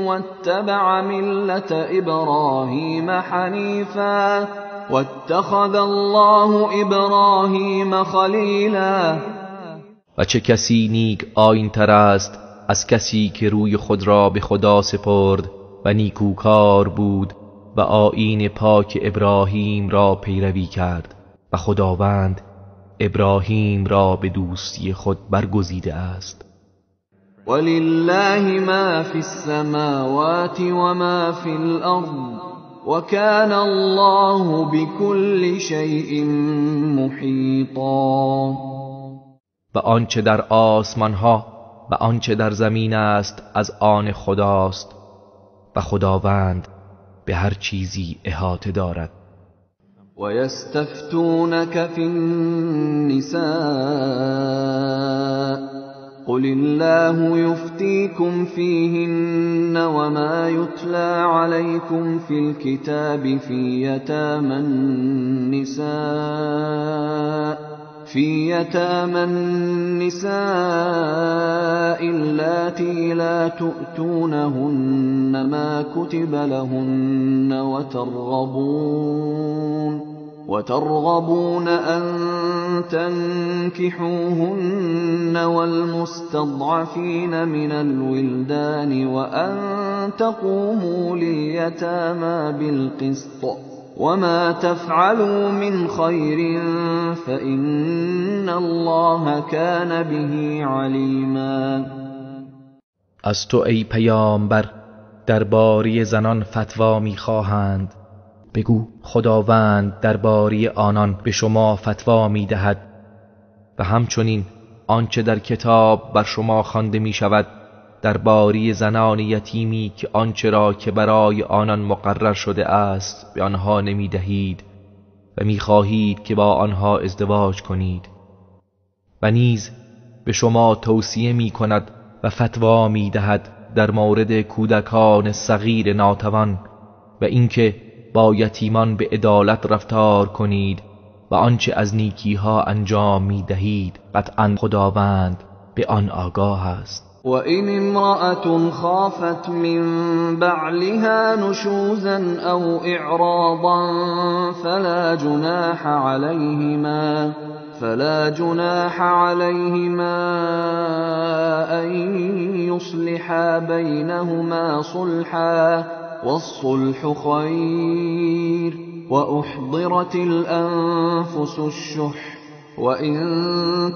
Speaker 1: واتبع ملة ابراهیم حنیفا واتخذ الله ابراهیم خلیلا.
Speaker 2: و چه کسی نیک آیین تر است از کسی که روی خود را به خدا سپرد و نیکوکار بود و آیین پاک ابراهیم را پیروی کرد و خداوند ابراهیم را به دوستی خود برگزیده است.
Speaker 1: ولله ما فی السماوات و ما فی الارض وكان الله بكل شيء محيطا.
Speaker 2: و آنچه در آسمان ها و آنچه در زمین است از آن خداست و خداوند به هر چیزی احاطه دارد.
Speaker 1: و یستفتونک فی النساء قل الله يفتيكم فيهن وما يتلى عليكم في الكتاب في يتامى النساء اللاتي لا تؤتونهن ما كتب لهن وترغبون أن تنكحوهن والمستضعفين من الولدان وأن تقوموا لليتامى بالقسط وما تفعلوا من خير فإن الله كان به عليما.
Speaker 2: از تو ای پیامبر درباره زنان فتوا می‌خواهند، بگو خداوند درباره آنان به شما فتوا می‌دهد و همچنین آنچه در کتاب بر شما خوانده می‌شود درباره زنان یتیمی که آنچه را که برای آنان مقرر شده است به آنها نمی‌دهید و می‌خواهید که با آنها ازدواج کنید، و نیز به شما توصیه می‌کند و فتوا می‌دهد در مورد کودکان صغیر ناتوان و اینکه با یتیمان به عدالت رفتار کنید و آنچه از نیکی‌ها انجام می‌دهید قطعاً خداوند به آن آگاه است.
Speaker 1: وَإِنِ امْرَأَةٌ خَافَتْ مِنْ بَعْلِهَا نُشُوزًا أَوْ إِعْرَاضًا فَلَا جُنَاحَ عَلَيْهِمَا أَنْ يُصْلِحَا بَيْنَهُمَا صُلْحًا وَالصُّلْحُ خَيْرٌ وَأُحْضِرَتِ الْأَنْفُسُ الشُّحَّ وَإِن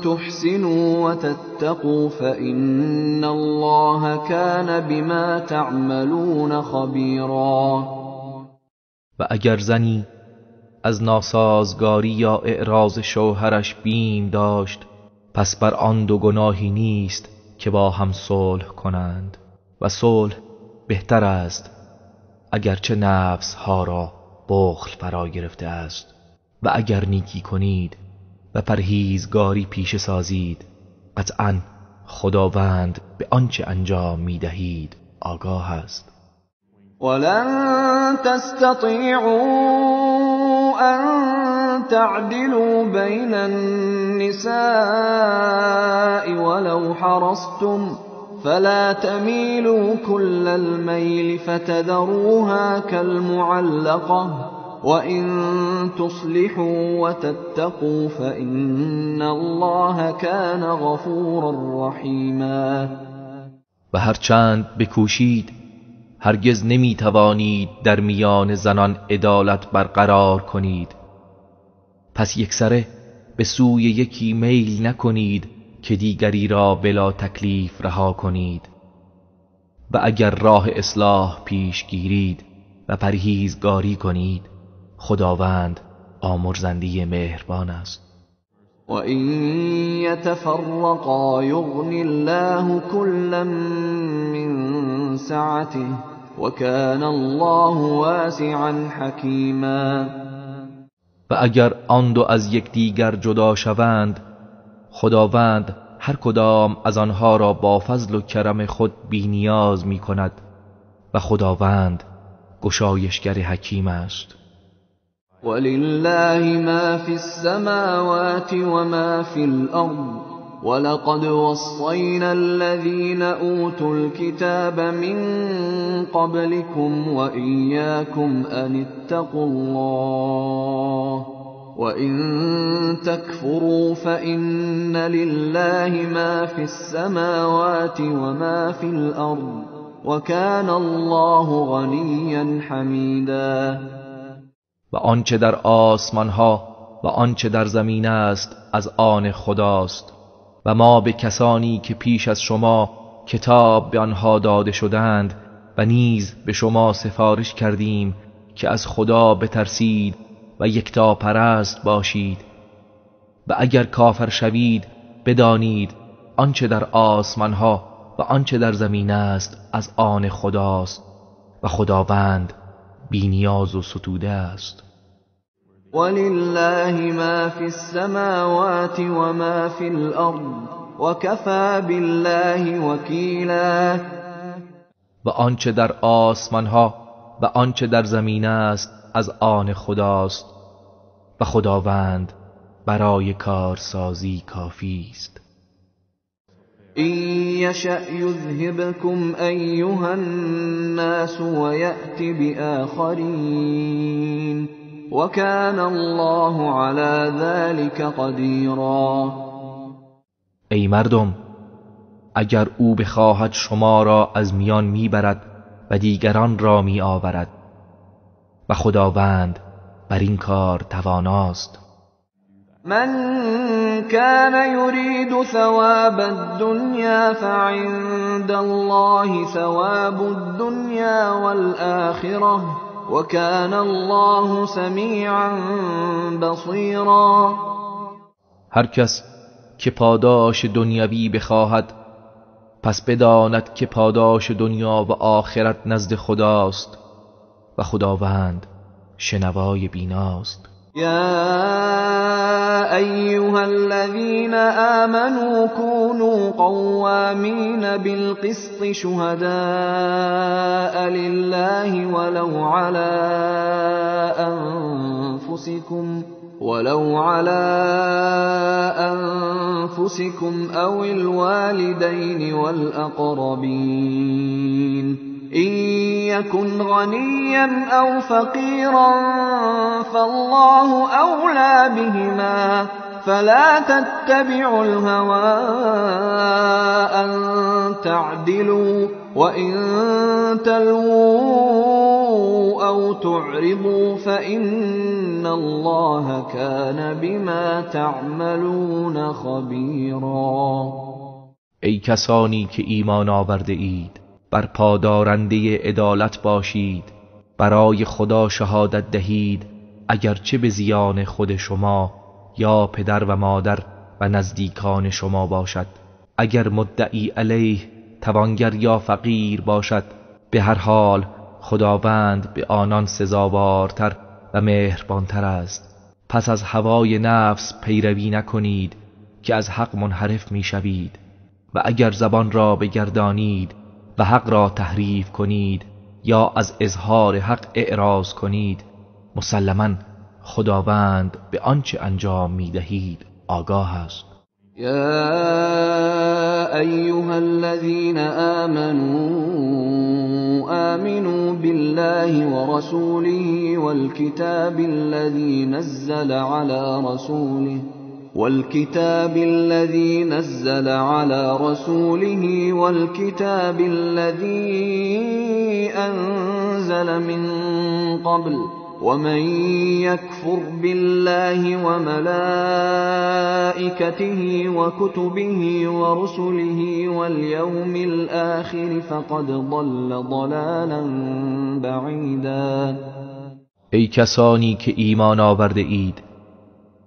Speaker 1: تُحْسِنُوا وَتَتَّقُوا فَإِنَّ اللَّهَ كَانَ بِمَا تَعْمَلُونَ خَبِيرًا.
Speaker 2: و اگر زنی از ناسازگاری یا اعراض شوهرش بیم داشت، پس بر آن دو گناهی نیست که با هم صلح کنند و صلح بهتر است اگرچه نفس ها را بخل فرا گرفته است. و اگر نیکی کنید و پرهیزگاری پیشه سازید، قطعاً خداوند به آنچه انجام می‌دهید آگاه است.
Speaker 1: ولن تستطيعوا أن تعدلوا بين النساء ولو حرصتم فلا تميلوا كل الميل فتذروها كالمعلقة وَإِن تُصْلِحُوا وَتَتَّقُوا فَإِنَّ اللَّهَ كَانَ غَفُورًا رَحِیمًا.
Speaker 2: و هرچند بکوشید هرگز نمی توانید در میان زنان عدالت برقرار کنید، پس یکسره به سوی یکی میل نکنید که دیگری را بلا تکلیف رها کنید. و اگر راه اصلاح پیش گیرید و پرهیزگاری کنید، خداوند آمرزنده مهربان است.
Speaker 1: وَإِن يَتَفَرَّقَا يُغْنِ اللَّهُ كُلًّا مِّن سَعَتِهِ وَكَانَ اللَّهُ وَاسِعًا حَکِیمًا.
Speaker 2: و اگر آن دو از یکدیگر جدا شوند، خداوند هر کدام از آنها را با فضل و کرم خود بی نیاز می کند و خداوند گشایشگر حکیم است.
Speaker 1: وَلِلَّهِ مَا فِي السَّمَاوَاتِ وَمَا فِي الْأَرْضِ وَلَقَدْ وَصَّيْنَا الَّذِينَ أُوتُوا الْكِتَابَ مِنْ قَبْلِكُمْ وَإِيَّاكُمْ أَنِ اتَّقُوا اللَّهَ وَإِن تَكْفُرُوا فَإِنَّ لِلَّهِ مَا فِي السَّمَاوَاتِ وَمَا فِي الْأَرْضِ وَكَانَ اللَّهُ غَنِيًّا حَمِيدًا.
Speaker 2: و آنچه در آسمان ها و آنچه در زمین است از آن خداست و ما به کسانی که پیش از شما کتاب به آنها داده شدند و نیز به شما سفارش کردیم که از خدا بترسید و یکتا پرست باشید. و اگر کافر شوید بدانید آنچه در آسمان ها و آنچه در زمین است از آن خداست و خداوند بی نیاز و ستوده است.
Speaker 1: وَلِلَّهِ مَا فِي السَّمَاوَاتِ وَمَا فِي الْأَرْضِ وَكَفَى بِاللَّهِ وَکِیلًا.
Speaker 2: و آنچه در آسمان ها و آنچه در زمین است از آن خداست و خداوند برای کارسازی کافی است.
Speaker 1: إِن يَشَأْ يُذْهِبْكُمْ أَيُّهَا النَّاسُ وَيَأْتِ بِآخَرِينَ وَكَانَ اللَّهُ عَلَى ذَلِكَ قَدِیرًا.
Speaker 2: ای مردم، اگر او بخواهد شما را از میان میبرد و دیگران را می آورد و خداوند بر این کار تواناست.
Speaker 1: من كان يريد ثواب الدنيا فعند الله ثواب الدنيا والآخرة وكان الله سميعا بصيرا.
Speaker 2: هر کس که پاداش دنیوی بخواهد پس بداند که پاداش دنیا و آخرت نزد خداست و خداوند شنوای بیناست.
Speaker 1: يا أيها الذين آمنوا كونوا قوامين بالقسط شهداء لله ولو على أنفسكم أو الوالدين والأقربين إن يكن غنيا أو فقيرا فالله أولى بهما فلا تتبعوا الهوى أن تعدلوا وإن تلووا أو تعرضوا فإن الله كان بما تعملون خبيرا.
Speaker 2: ای کسانی که ایمان آورده اید، بر پادارنده عدالت باشید، برای خدا شهادت دهید اگرچه به زیان خود شما یا پدر و مادر و نزدیکان شما باشد. اگر مدعی علیه توانگر یا فقیر باشد، به هر حال خداوند به آنان سزاوارتر و مهربانتر است. پس از هوای نفس پیروی نکنید که از حق منحرف می شوید و اگر زبان را بگردانید و حق را تحریف کنید یا از اظهار حق اعراض کنید، مسلماً خداوند به آنچه انجام می دهید آگاه است.
Speaker 1: يا أيها الذين آمنوا بالله ورسوله والكتاب الذي نزل على رسوله والكتاب الذي أنزل من قبل ومن يكفر بالله وملائكته وكتبه ورسله واليوم الآخر فقد ضل ضلالا بعیدا.
Speaker 2: ای کسانی که ایمان آورده اید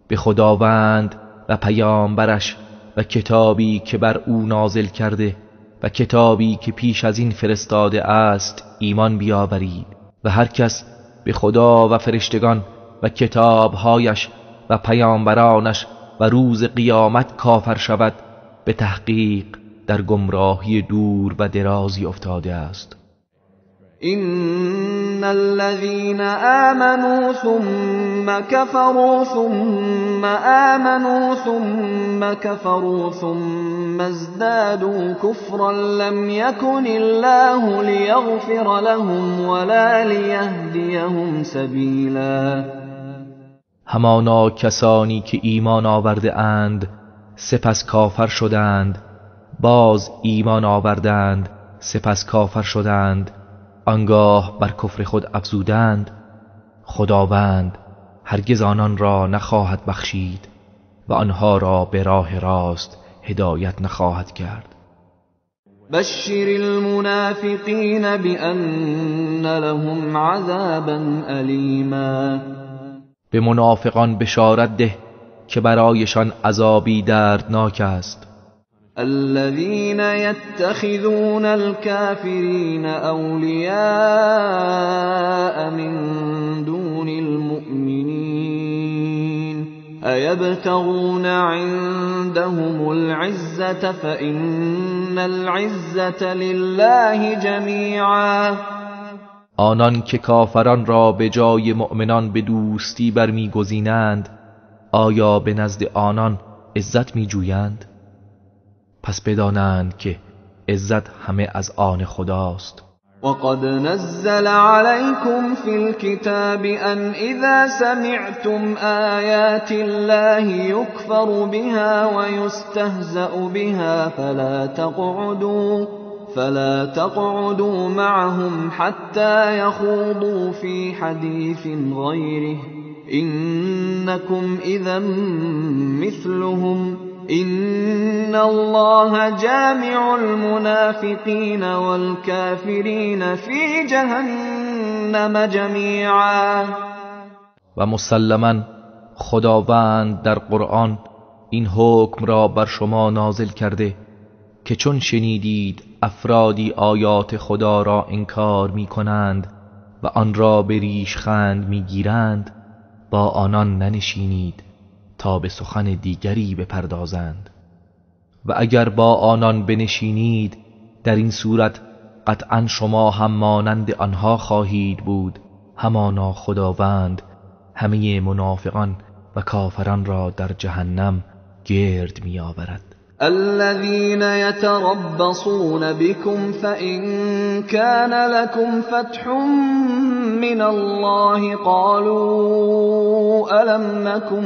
Speaker 2: به خداوند و پیامبرش و کتابی که بر او نازل کرده و کتابی که پیش از این فرستاده است ایمان بیاورید و هر کس به خدا و فرشتگان و کتابهایش و پیامبرانش و روز قیامت کافر شود به تحقیق در گمراهی دور و درازی افتاده است.
Speaker 1: إن الذين آمنوا ثم كفروا ثم آمنوا ثم كفروا ثم ازدادوا كفرا لم يكن الله ليغفر لهم ولا ليهديهم سبيلا.
Speaker 2: همانا کسانی که ایمان آورده اند سپس کافر شدند، باز ایمان آوردند سپس کافر شدند، آنگاه بر کفر خود افزودند، خداوند هرگز آنان را نخواهد بخشید و آنها را به راه راست هدایت نخواهد کرد.
Speaker 1: بشر المنافقین بأن لهم عذابا ألیما.
Speaker 2: به منافقان بشارت ده که برایشان عذابی دردناک است.
Speaker 1: الذين يتخذون الكافرين أولياء من دون المؤمنين أيبتغون عندهم العزة فإن العزة لله جميعا.
Speaker 2: آنان که کافران را به جای مؤمنان به دوستی برمیگزینند آیا به نزد آنان عزت میجویند؟ پس بدانند که عزت همه از آن خداست.
Speaker 1: وقد نزل عليكم في الكتاب أن إذا سمعتم آيات الله يكفر بها ويستهزأ بها فلا تقعدوا معهم حتى يخوضوا في حديث غيره إنكم إذا مثلهم إن الله جامع المنافقين والكافرين في جهنم جميعا.
Speaker 2: و مسلماً خداوند در قرآن این حکم را بر شما نازل کرده که چون شنیدید افرادی آیات خدا را انکار می کنند و آن را به ریشخند می گیرند با آنان ننشینید تا به سخن دیگری بپردازند و اگر با آنان بنشینید در این صورت قطعا شما هم مانند آنها خواهید بود. همانا خداوند همه منافقان و کافران را در جهنم گرد می آورد.
Speaker 1: الذين يتربصون بكم فإن كان لكم فتح من الله قالوا ألم نكن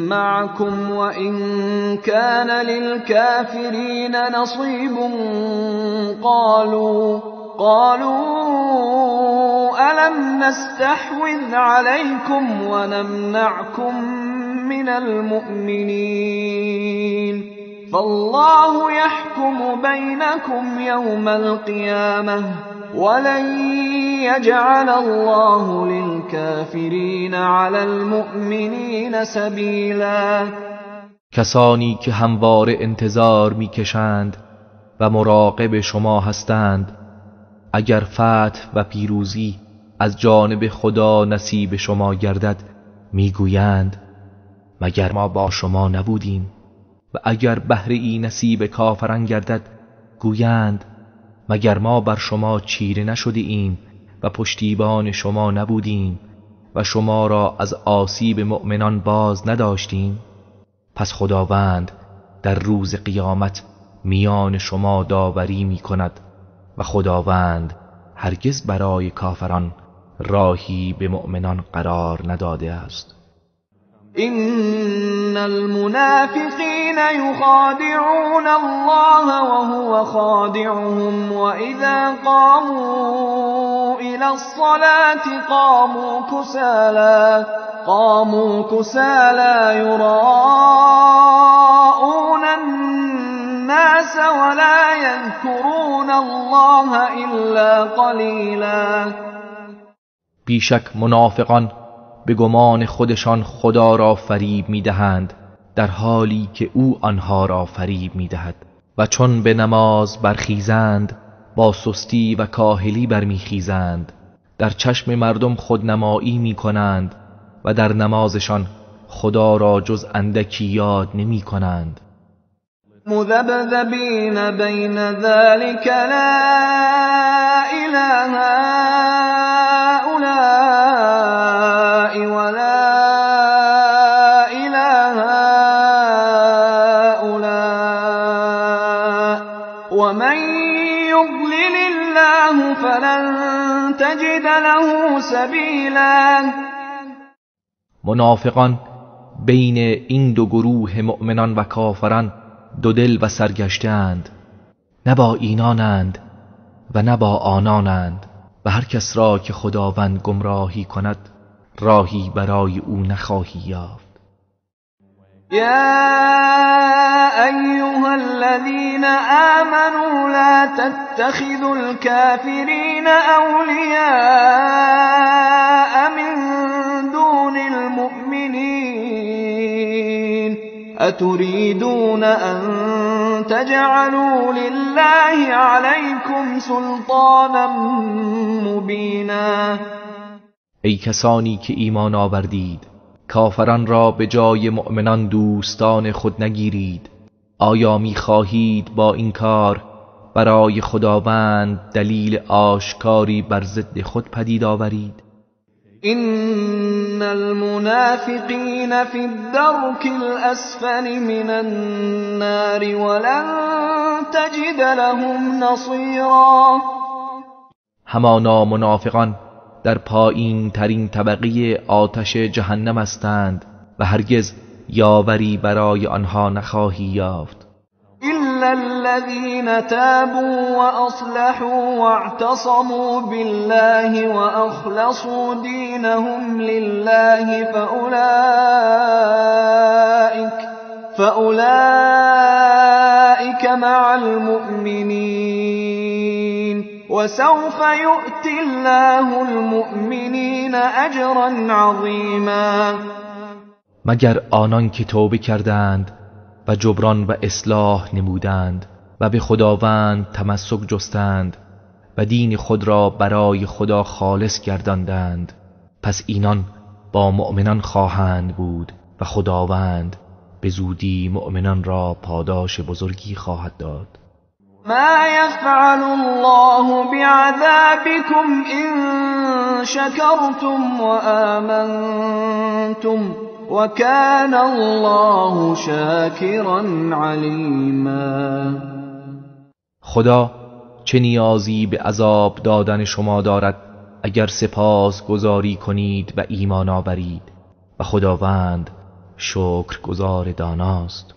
Speaker 1: معكم وإن كان للكافرين نصيب قالوا ألم نستحوذ عليكم ونمنعكم من المؤمنين فالله يحكم بينكم يوم القيامة ولن يجعل الله للكافرين على المؤمنين سبيلا.
Speaker 2: کسانی که همواره انتظار میکشند و مراقب شما هستند اگر فتح و پیروزی از جانب خدا نصیب شما گردد میگویند مگر ما با شما نبودیم و اگر بهره ای نصیب کافران گردد گویند مگر ما بر شما چیره نشده ایم و پشتیبان شما نبودیم و شما را از آسیب مؤمنان باز نداشتیم. پس خداوند در روز قیامت میان شما داوری می کند و خداوند هرگز برای کافران راهی به مؤمنان قرار نداده است.
Speaker 1: إن المنافقين يخادعون الله وهو خادعهم وإذا قاموا إلى الصلاة قاموا كسالى يراءون الناس ولا يذكرون الله إلا قليلا.
Speaker 2: بیشک منافقان به گمان خودشان خدا را فریب می‌دهند در حالی که او آنها را فریب می‌دهد و چون به نماز برخیزند با سستی و کاهلی برمیخیزند، در چشم مردم خودنمایی می‌کنند و در نمازشان خدا را جز اندکی یاد نمی‌کنند.
Speaker 1: مذبذبین بین ذلك لا اله ومن يضلل الله فلن تجد له سبیلا.
Speaker 2: منافقان بین این دو گروه مؤمنان و کافران دو دل و سرگشته‌اند، نه با اینانند و نه با آنانند و هر کس را که خداوند گمراهی کند راهی برای او نخواهی یافت.
Speaker 1: يا أيها الذين آمنوا لا تتخذوا الكافرين أولياء من دون المؤمنين أتريدون أن تجعلوا لله عليكم سلطانا مبينا.
Speaker 2: ای کسانی که ایمان آوردید، کافران را به جای مؤمنان دوستان خود نگیرید. آیا می‌خواهید با این کار برای خداوند دلیل آشکاری بر ضد خود پدید آورید؟
Speaker 1: إن المنافقين في الدرك الأسفل من النار ولن تجد لهم نصيرا.
Speaker 2: همانا منافقان در پایین ترین طبقه آتش جهنم هستند و هرگز یاوری برای آنها نخواهی یافت.
Speaker 1: إلا الذين تابوا وأصلحوا واعتصموا بالله وأخلصوا دينهم لله فأولئك مع المؤمنين وسوف يؤتي الله المؤمنين أجرا عظيما.
Speaker 2: مگر آنان که توبه کردند و جبران و اصلاح نمودند و به خداوند تمسک جستند و دین خود را برای خدا خالص گرداندند، پس اینان با مؤمنان خواهند بود و خداوند به زودی مؤمنان را پاداش بزرگی خواهد داد.
Speaker 1: ما يفعل الله بعذابكم إن شكرتم وآمنتم وكان الله شاكرا عليما.
Speaker 2: خدا چه نیازی به عذاب دادن شما دارد اگر سپاس گزاری کنید و ایمان آورید و خداوند شکرگزار داناست.